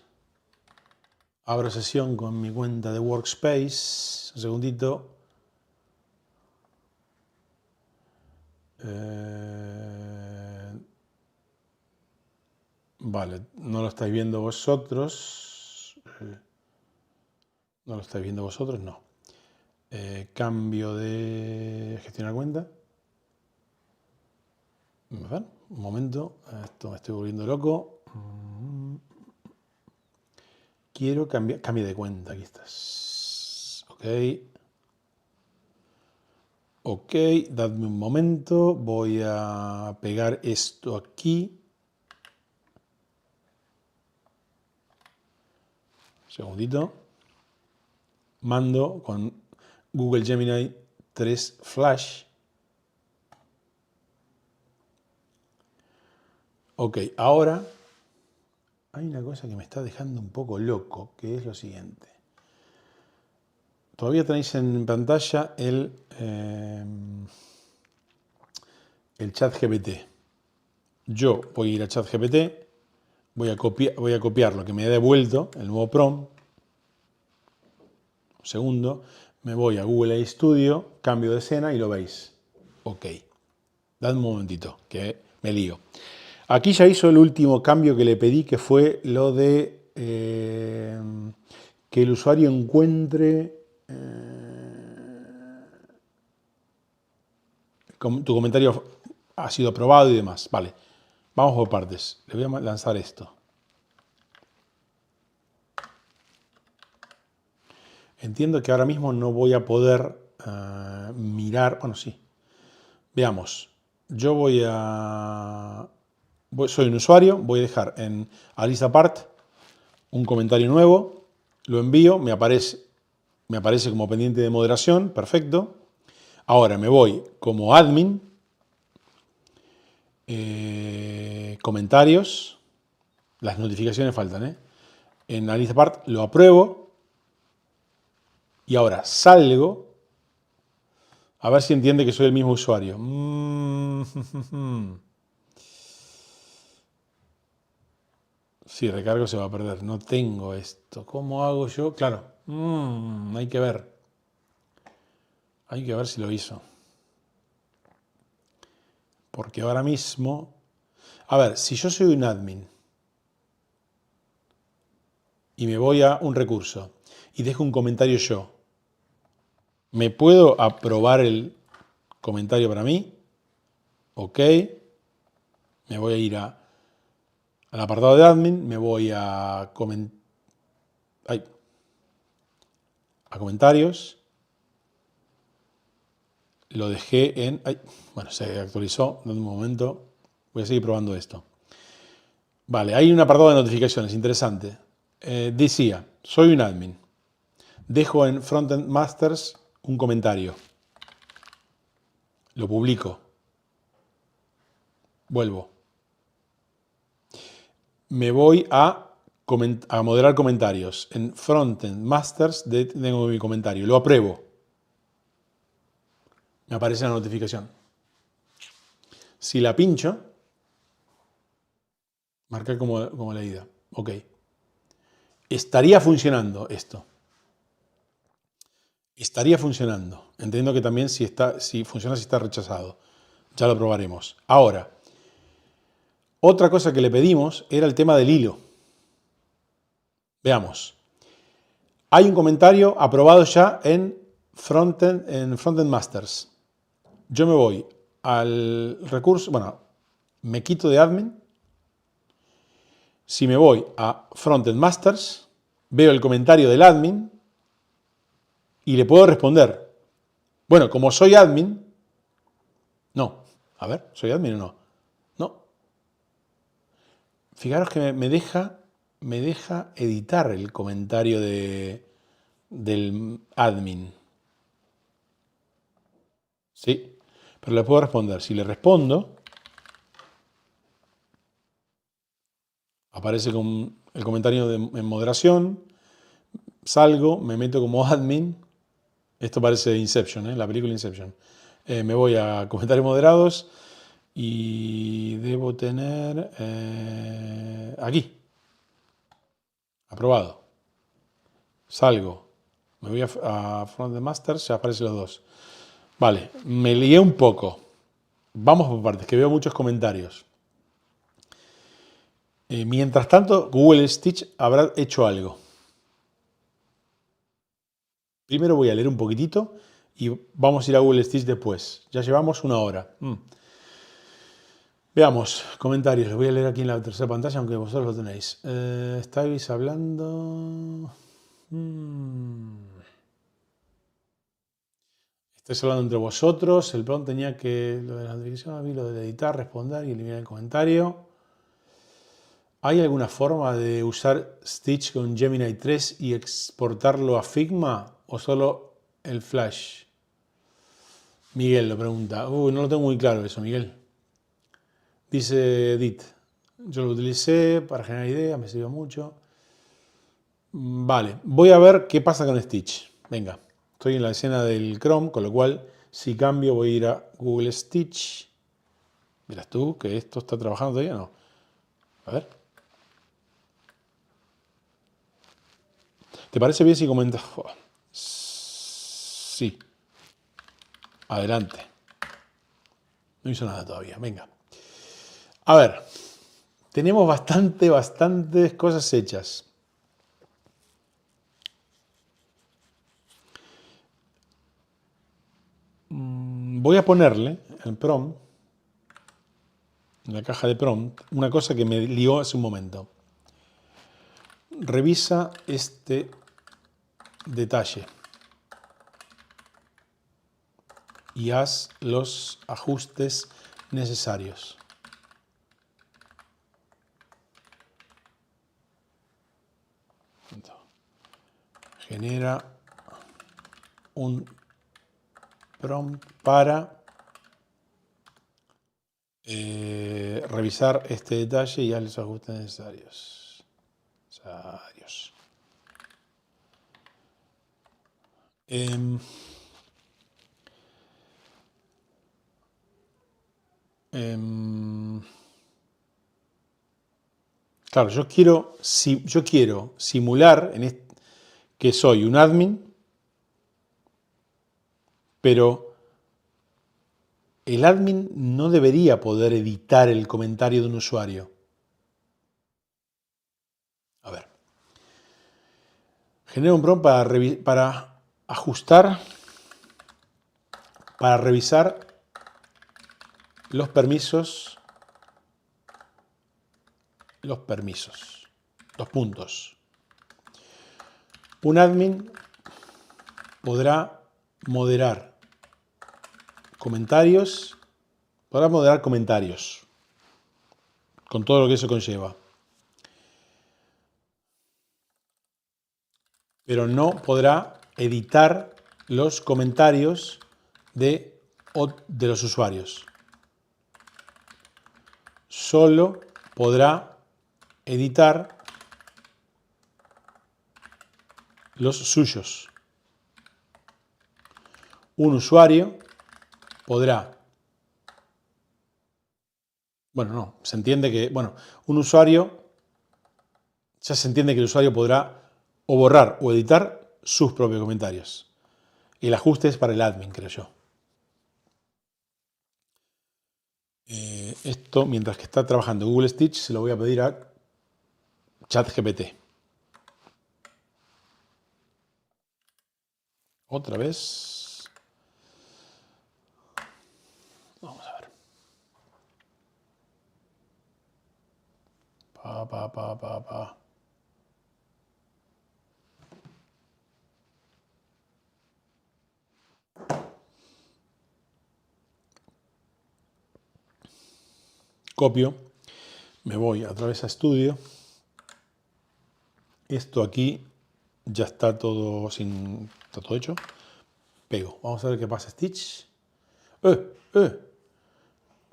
abro sesión con mi cuenta de Workspace, un segundito. Vale, no lo estáis viendo vosotros. ¿No lo estáis viendo vosotros? No. Cambio de gestionar cuenta. Un momento, esto me estoy volviendo loco. Quiero cambiar, cambio de cuenta, aquí estás. Ok. Ok, dadme un momento, voy a pegar esto aquí. Segundito. Mando con Google Gemini 3 Flash. Ok, ahora hay una cosa que me está dejando un poco loco, que es lo siguiente. Todavía tenéis en pantalla el ChatGPT. Yo voy a ir a ChatGPT, voy a copiar lo que me ha devuelto, el nuevo prompt. Un segundo, me voy a Google Studio, cambio de escena y lo veis. Ok. Dad un momentito, que me lío. Aquí ya hizo el último cambio que le pedí, que fue lo de que el usuario encuentre tu comentario ha sido aprobado y demás. Vale, vamos por partes. Le voy a lanzar esto. Entiendo que ahora mismo no voy a poder mirar. Bueno, sí. Veamos. Yo soy un usuario, voy a dejar en Alice Apart un comentario nuevo, lo envío, me aparece como pendiente de moderación, perfecto. Ahora me voy como admin, comentarios, las notificaciones faltan, en Alice Apart lo apruebo y ahora salgo a ver si entiende que soy el mismo usuario. Sí, recargo se va a perder. No tengo esto. ¿Cómo hago yo? Claro. Hay que ver. Hay que ver si lo hizo. Porque ahora mismo... A ver, si yo soy un admin y me voy a un recurso y dejo un comentario yo, ¿me puedo aprobar el comentario para mí? Ok. Me voy a ir al apartado de admin, me voy a comentarios. Lo dejé en... bueno, se actualizó. En un momento. Voy a seguir probando esto. Vale, hay un apartado de notificaciones. Interesante. Decía, soy un admin. Dejo en Frontend Masters un comentario. Lo publico. Vuelvo. Me voy a moderar comentarios. En Frontend Masters tengo mi comentario. Lo apruebo. Me aparece la notificación. Si la pincho, marcar como leída. Ok. Estaría funcionando esto. Estaría funcionando. Entiendo que también si funciona si está rechazado. Ya lo probaremos. Ahora, otra cosa que le pedimos era el tema del hilo. Veamos. Hay un comentario aprobado ya en en Frontend Masters, yo me voy al recurso, bueno, me quito de admin. Si me voy a Frontend Masters, veo el comentario del admin y le puedo responder. Bueno, como soy admin, no. A ver, ¿soy admin o no? No. Fijaros que me deja editar el comentario del admin. Sí, pero le puedo responder. Si le respondo, aparece con el comentario en moderación, salgo, me meto como admin. Esto parece Inception, la película Inception. Me voy a comentarios moderados y debo tener aquí, aprobado. Salgo, me voy a Frontend Masters, ya aparecen los dos. Vale, me lié un poco. Vamos por partes, que veo muchos comentarios. Mientras tanto, Google Stitch habrá hecho algo. Primero voy a leer un poquitito y vamos a ir a Google Stitch después. Ya llevamos una hora. Veamos, comentarios. Los voy a leer aquí en la tercera pantalla, aunque vosotros lo tenéis. Estáis hablando... Estáis hablando entre vosotros. El prompt tenía que... Lo de la dirección, lo de editar, responder y eliminar el comentario. ¿Hay alguna forma de usar Stitch con Gemini 3 y exportarlo a Figma o solo el Flash? Miguel lo pregunta. No lo tengo muy claro eso, Miguel. Dice Edith. Yo lo utilicé para generar ideas, me sirvió mucho. Vale, voy a ver qué pasa con Stitch. Venga, estoy en la escena del Chrome, con lo cual si cambio voy a ir a Google Stitch. Verás tú que esto está trabajando todavía, ¿no? A ver. ¿Te parece bien si comentas? Sí. Adelante. No hizo nada todavía. Venga. A ver. Tenemos bastantes cosas hechas. Voy a ponerle el prompt, en la caja de prompt, una cosa que me lió hace un momento. Revisa este detalle y haz los ajustes necesarios. Genera un prompt para revisar este detalle y haz los ajustes necesarios. Claro, yo quiero simular que soy un admin, pero el admin no debería poder editar el comentario de un usuario. A ver. Genera un prompt para ajustar, para revisar los permisos, los puntos. Un admin podrá moderar comentarios, con todo lo que eso conlleva. Pero no podrá editar los comentarios de los usuarios. Solo podrá editar los suyos. Un usuario podrá... Bueno, no, se entiende que... Bueno, un usuario... Ya se entiende que el usuario podrá o borrar o editar sus propios comentarios. El ajuste es para el admin, creo yo. Esto, mientras que está trabajando Google Stitch, se lo voy a pedir a ChatGPT. Otra vez. Vamos a ver. Pa. Copio. Me voy a través a estudio. Esto aquí ya está todo está todo hecho. Pego. Vamos a ver qué pasa. Stitch.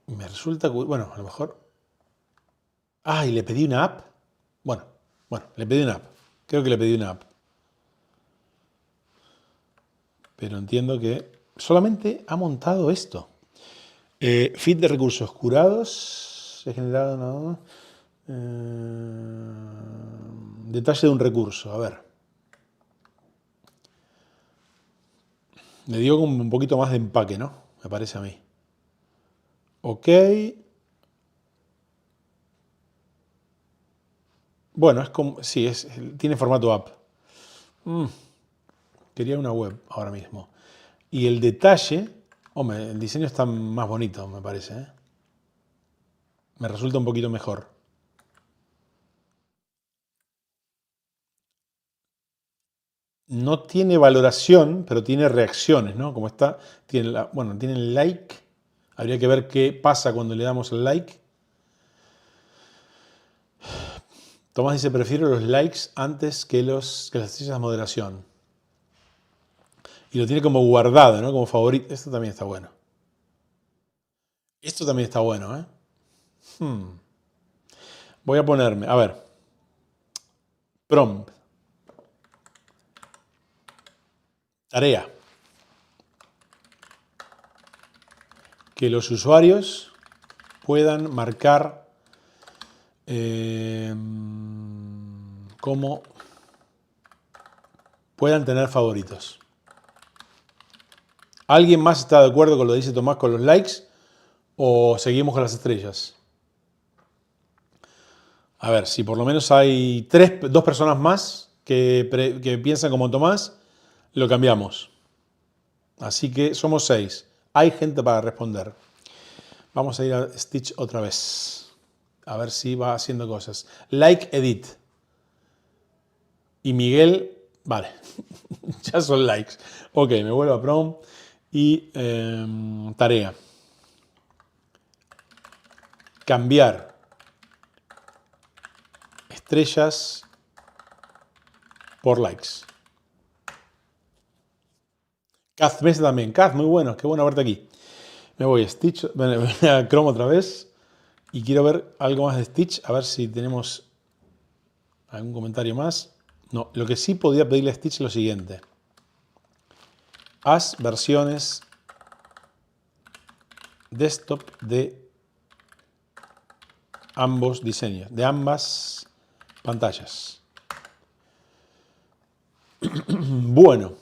Me resulta... Bueno, a lo mejor... Ah, y le pedí una app. Bueno, le pedí una app. Creo que le pedí una app. Pero entiendo que solamente ha montado esto. Feed de recursos curados. He generado... No, detalle de un recurso. A ver. Le dio como un poquito más de empaque, ¿no? Me parece a mí. Ok. Bueno, es como... Sí, tiene formato app. Quería una web ahora mismo. Y el detalle... Hombre, el diseño está más bonito, me parece, ¿eh? Me resulta un poquito mejor. No tiene valoración, pero tiene reacciones, ¿no? Como está, tiene el like. Habría que ver qué pasa cuando le damos el like. Tomás dice, prefiero los likes antes que las estrellas de moderación. Y lo tiene como guardado, ¿no? Como favorito. Esto también está bueno. Esto también está bueno, ¿eh? Voy a ponerme, a ver. Prompt. Tarea. Que los usuarios puedan marcar cómo puedan tener favoritos. ¿Alguien más está de acuerdo con lo que dice Tomás con los likes? ¿O seguimos con las estrellas? A ver, si por lo menos hay dos personas más que piensan como Tomás, lo cambiamos. Así que somos 6. Hay gente para responder. Vamos a ir a Stitch otra vez. A ver si va haciendo cosas. Like, edit. Y Miguel, vale. Ya son likes. Ok, me vuelvo a Prom. Y tarea. Cambiar estrellas por likes. Kaz Mesa también. Kaz, muy bueno. Qué bueno verte aquí. Me voy a Stitch, bueno, voy a Chrome otra vez. Y quiero ver algo más de Stitch. A ver si tenemos algún comentario más. No, lo que sí podía pedirle a Stitch es lo siguiente. Haz versiones desktop de ambos diseños, de ambas pantallas. Bueno.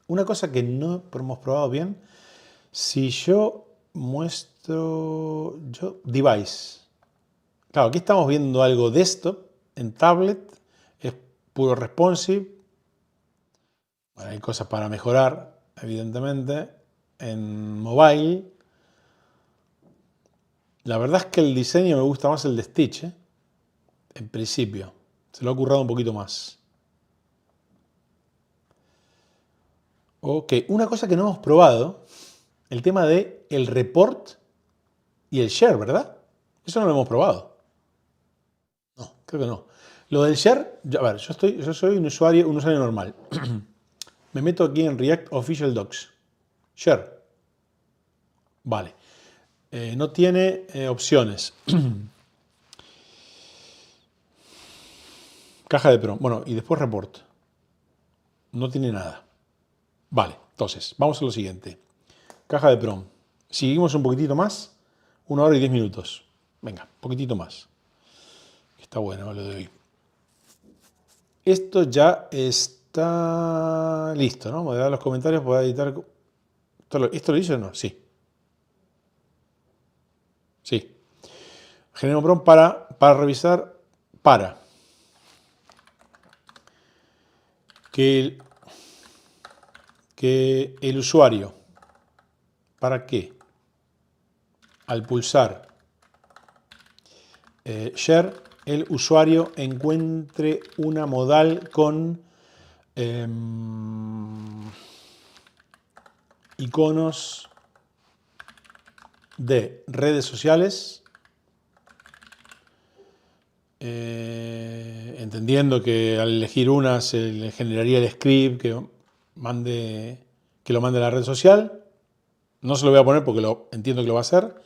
Una cosa que no hemos probado bien. Si yo muestro... device. Claro, aquí estamos viendo algo desktop en tablet. Es puro responsive. Bueno, hay cosas para mejorar, evidentemente. En mobile. La verdad es que el diseño me gusta más el de Stitch, ¿eh? En principio. Se lo ha currado un poquito más. Ok, una cosa que no hemos probado, el tema de el report y el share, ¿verdad? Eso no lo hemos probado. No, creo que no. Lo del share, a ver, yo soy un usuario normal. Me meto aquí en React Official Docs. Share. Vale. No tiene opciones. Caja de prompt. Bueno, y después report. No tiene nada. Vale, entonces, vamos a lo siguiente. Caja de prompt. Seguimos un poquitito más. 1 hora y 10 minutos. Venga, un poquitito más. Está bueno lo de hoy. Esto ya está listo, ¿no? Moderar los comentarios, poder editar. ¿Esto lo hizo o no? Sí. Sí. Genero prompt para revisar. que el usuario, ¿para qué? Al pulsar Share, el usuario encuentre una modal con iconos de redes sociales, entendiendo que al elegir una se le generaría el script que lo mande a la red social. No se lo voy a poner porque entiendo que lo va a hacer.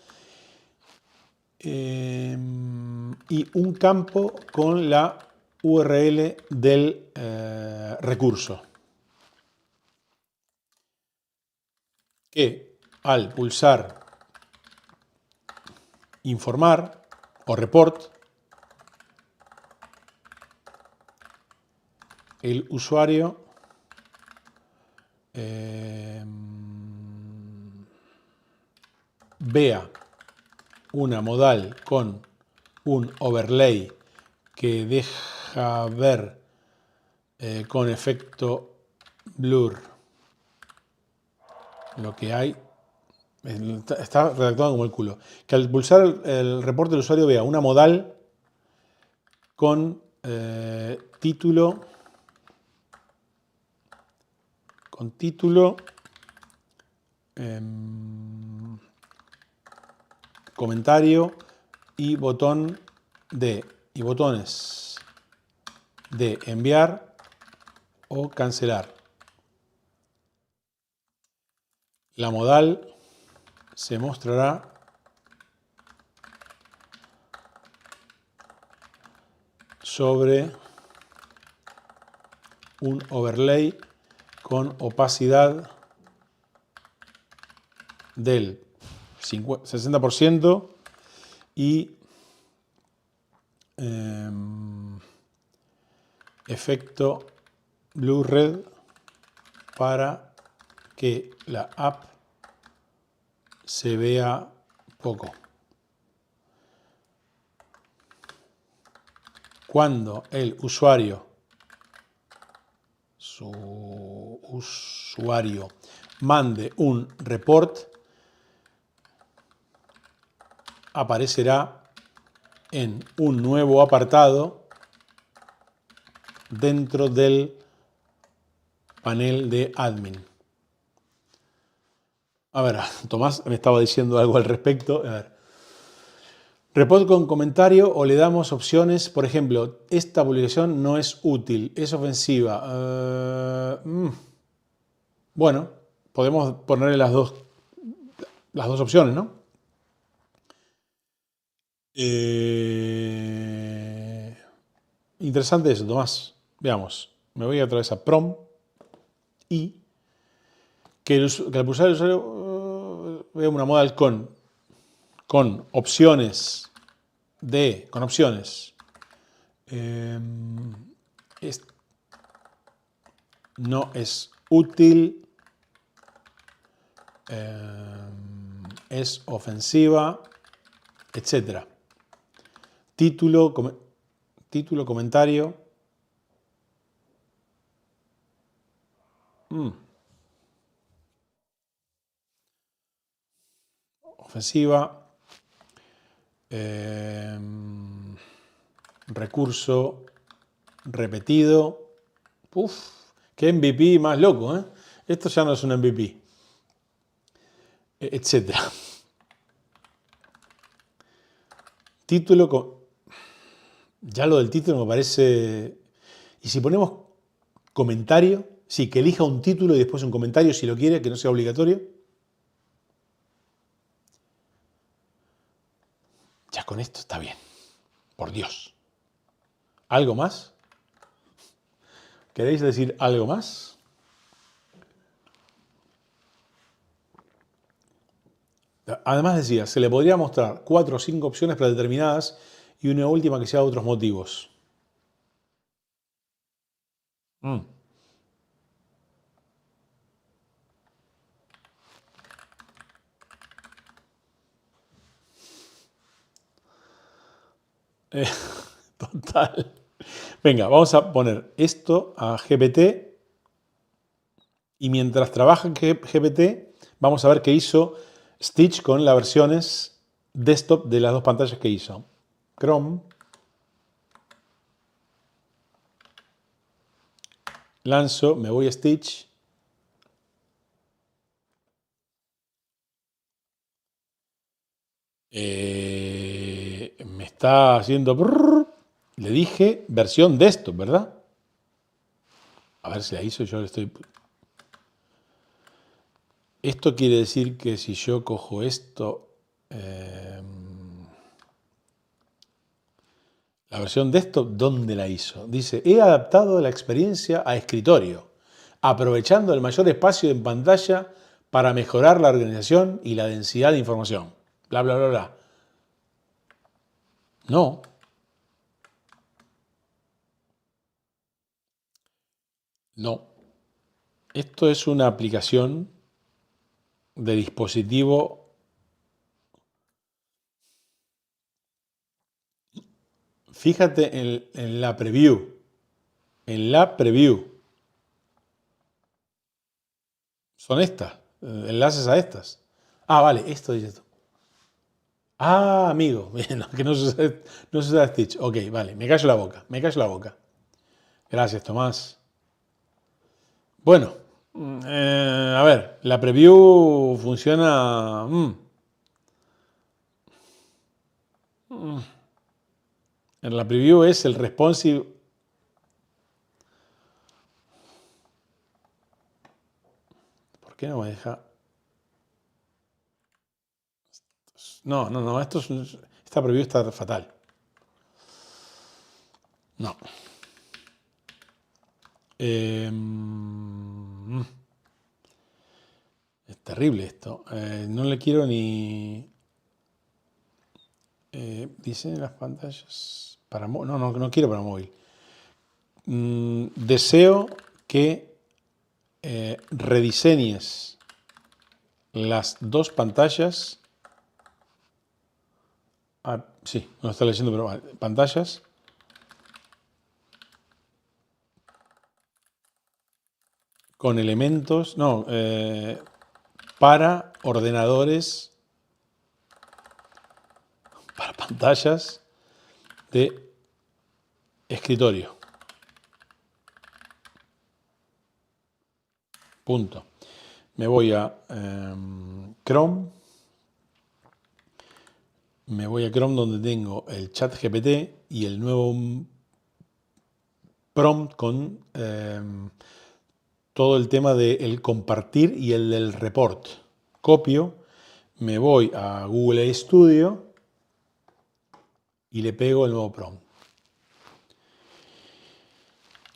Y un campo con la URL del recurso, que al pulsar informar o report, el usuario vea una modal con un overlay que deja ver con efecto blur lo que hay. Está redactado como el culo. Que al pulsar el reporte el usuario vea una modal con título, comentario y botones de enviar o cancelar. La modal se mostrará sobre un overlay con opacidad del 60% y efecto blue red para que la app se vea poco. Cuando el usuario, mande un report, aparecerá en un nuevo apartado dentro del panel de admin. A ver, Tomás me estaba diciendo algo al respecto. A ver. Report con comentario o le damos opciones. Por ejemplo, esta publicación no es útil, es ofensiva. Bueno, podemos ponerle las dos opciones, ¿no? Interesante eso, Tomás. Veamos. Me voy otra vez a prom y que al pulsar el usuario vea una modal con opciones no es útil, es ofensiva, etc. Título, comentario. Ofensiva. Recurso repetido. Uf, qué MVP más loco, ¿eh? Esto ya no es un MVP. Etcétera. Título. Ya lo del título me parece. Y si ponemos comentario, sí, que elija un título y después un comentario si lo quiere, que no sea obligatorio. Ya con esto está bien. Por Dios. ¿Algo más? ¿Queréis decir algo más? Además decía, se le podría mostrar 4 o 5 opciones predeterminadas y una última que sea de otros motivos. Total. Venga, vamos a poner esto a GPT Y mientras trabaja en GPT, vamos a ver qué hizo Stitch con las versiones desktop de las dos pantallas que hizo. Chrome. Lanzo, me voy a Stitch. Me está haciendo... brrr. Le dije versión desktop, ¿verdad? A ver si la hizo, yo le estoy... Esto quiere decir que si yo cojo esto... la versión desktop, ¿dónde la hizo? Dice, he adaptado la experiencia a escritorio, aprovechando el mayor espacio en pantalla para mejorar la organización y la densidad de información. Bla, bla, bla, bla. No. No. Esto es una aplicación de dispositivo. Fíjate en la preview. En la preview. Son estas. Enlaces a estas. Ah, vale, esto dice esto. Ah, amigo, bien, que no se usa Stitch. Ok, vale, me callo la boca, me callo la boca. Gracias, Tomás. Bueno, a ver, la preview funciona... En la preview es el responsive... ¿Por qué no me deja? No, esta preview está fatal. No. Es terrible esto. No le quiero ni... dice las pantallas para móvil. No quiero para móvil. Deseo que rediseñes las dos pantallas. Sí, no está leyendo, pero vale. Pantallas con elementos, para ordenadores, para pantallas de escritorio. Punto. Me voy a Chrome. Me voy a Chrome donde tengo el chat GPT y el nuevo prompt con todo el tema del compartir y el del report. Copio, me voy a Google Studio y le pego el nuevo prompt.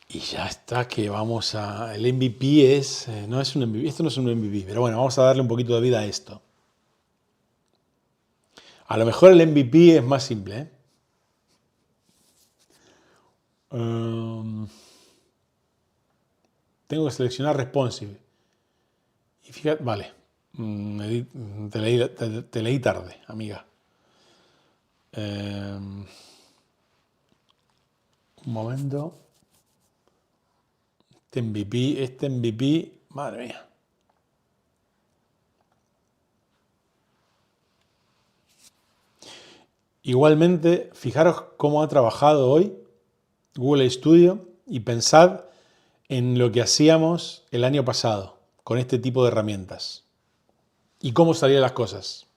Y ya está, que vamos a... El MVP es... no es un MVP, esto no es un MVP, pero bueno, vamos a darle un poquito de vida a esto. A lo mejor el MVP es más simple, ¿eh? Tengo que seleccionar responsive. Y fíjate, vale, te leí tarde, amiga. Un momento. Este MVP, madre mía. Igualmente, fijaros cómo ha trabajado hoy Google Studio y pensad en lo que hacíamos el año pasado con este tipo de herramientas y cómo salían las cosas.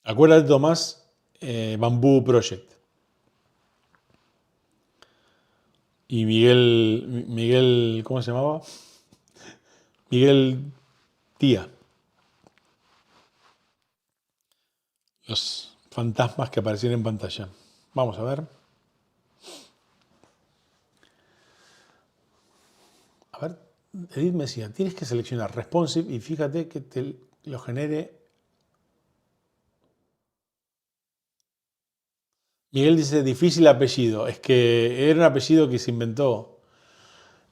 Acuérdate, Tomás, Bamboo Project. Y Miguel, ¿cómo se llamaba? Miguel Tía. Los fantasmas que aparecían en pantalla. Vamos a ver. A ver, Edith me decía, tienes que seleccionar responsive y fíjate que te lo genere. Miguel dice, difícil apellido. Es que era un apellido que se inventó.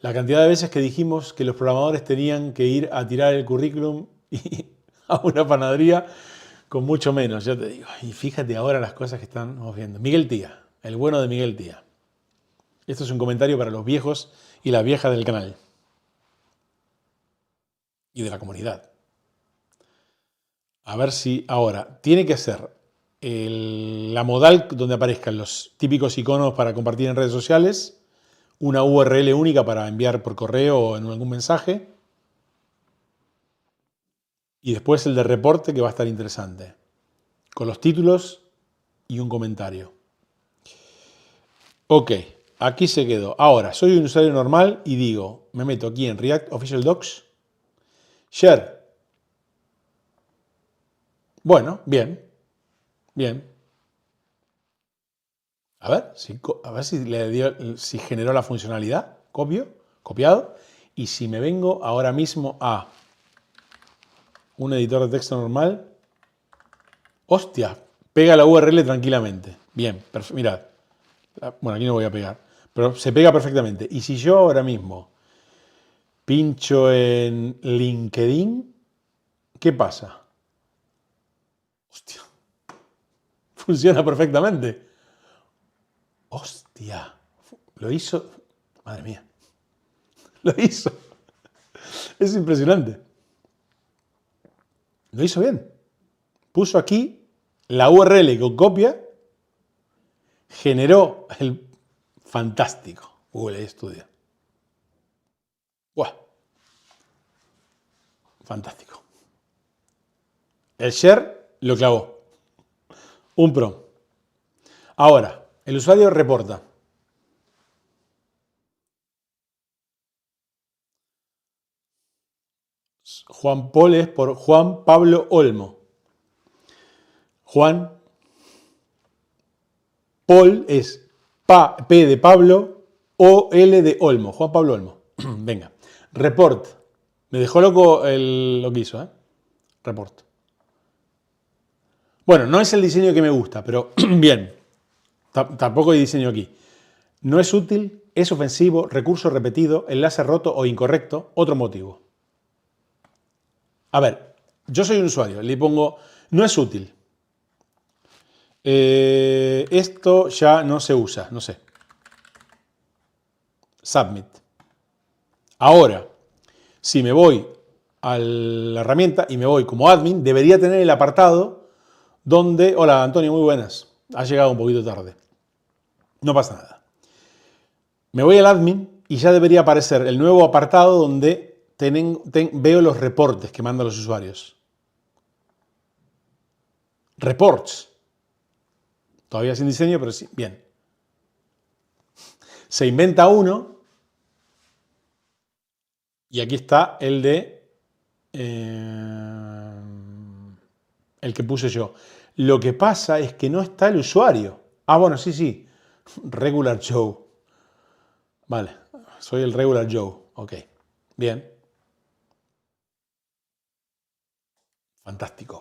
La cantidad de veces que dijimos que los programadores tenían que ir a tirar el currículum a una panadería con mucho menos, ya te digo. Y fíjate ahora las cosas que estamos viendo. Miguel Tía, el bueno de Miguel Tía. Esto es un comentario para los viejos y las viejas del canal. y de la comunidad. A ver si ahora tiene que ser la modal donde aparezcan los típicos iconos para compartir en redes sociales, una URL única para enviar por correo o en algún mensaje, y después el de reporte, que va a estar interesante, con los títulos y un comentario. Ok, aquí se quedó. Ahora, soy un usuario normal y digo, me meto aquí en React Official Docs, Share. Bueno, bien, bien. A ver si generó la funcionalidad. Copiado. Y si me vengo ahora mismo a un editor de texto normal, hostia, pega la URL tranquilamente. Bien, mirad. Bueno, aquí no voy a pegar, pero se pega perfectamente. Y si yo ahora mismo pincho en LinkedIn, ¿qué pasa? Hostia, funciona perfectamente. Hostia, lo hizo. Madre mía, lo hizo. Es impresionante. Lo hizo bien. Puso aquí la URL con copia, generó el fantástico Google Studio. ¡Buah! Fantástico. El share lo clavó. Un pro. Ahora, el usuario reporta. Juan Paul es por Juan Pablo Olmo. Juan Paul es P de Pablo, O L de Olmo. Juan Pablo Olmo. Venga. Report. Me dejó loco lo que hizo, ¿eh? Report. Bueno, no es el diseño que me gusta, pero bien. Tampoco hay diseño aquí. No es útil, es ofensivo, recurso repetido, enlace roto o incorrecto, otro motivo. A ver, yo soy un usuario, le pongo, no es útil. Esto ya no se usa, no sé. Submit. Ahora, si me voy a la herramienta y me voy como admin, debería tener el apartado donde, hola Antonio, muy buenas, has llegado un poquito tarde. No pasa nada. Me voy al admin y ya debería aparecer el nuevo apartado donde veo los reportes que mandan los usuarios. Reports. Todavía sin diseño, pero sí, bien. Se inventa uno y aquí está el de el que puse yo. Lo que pasa es que no está el usuario. Ah, bueno, sí. Regular Joe. Vale, soy el Regular Joe. Ok, bien. Fantástico.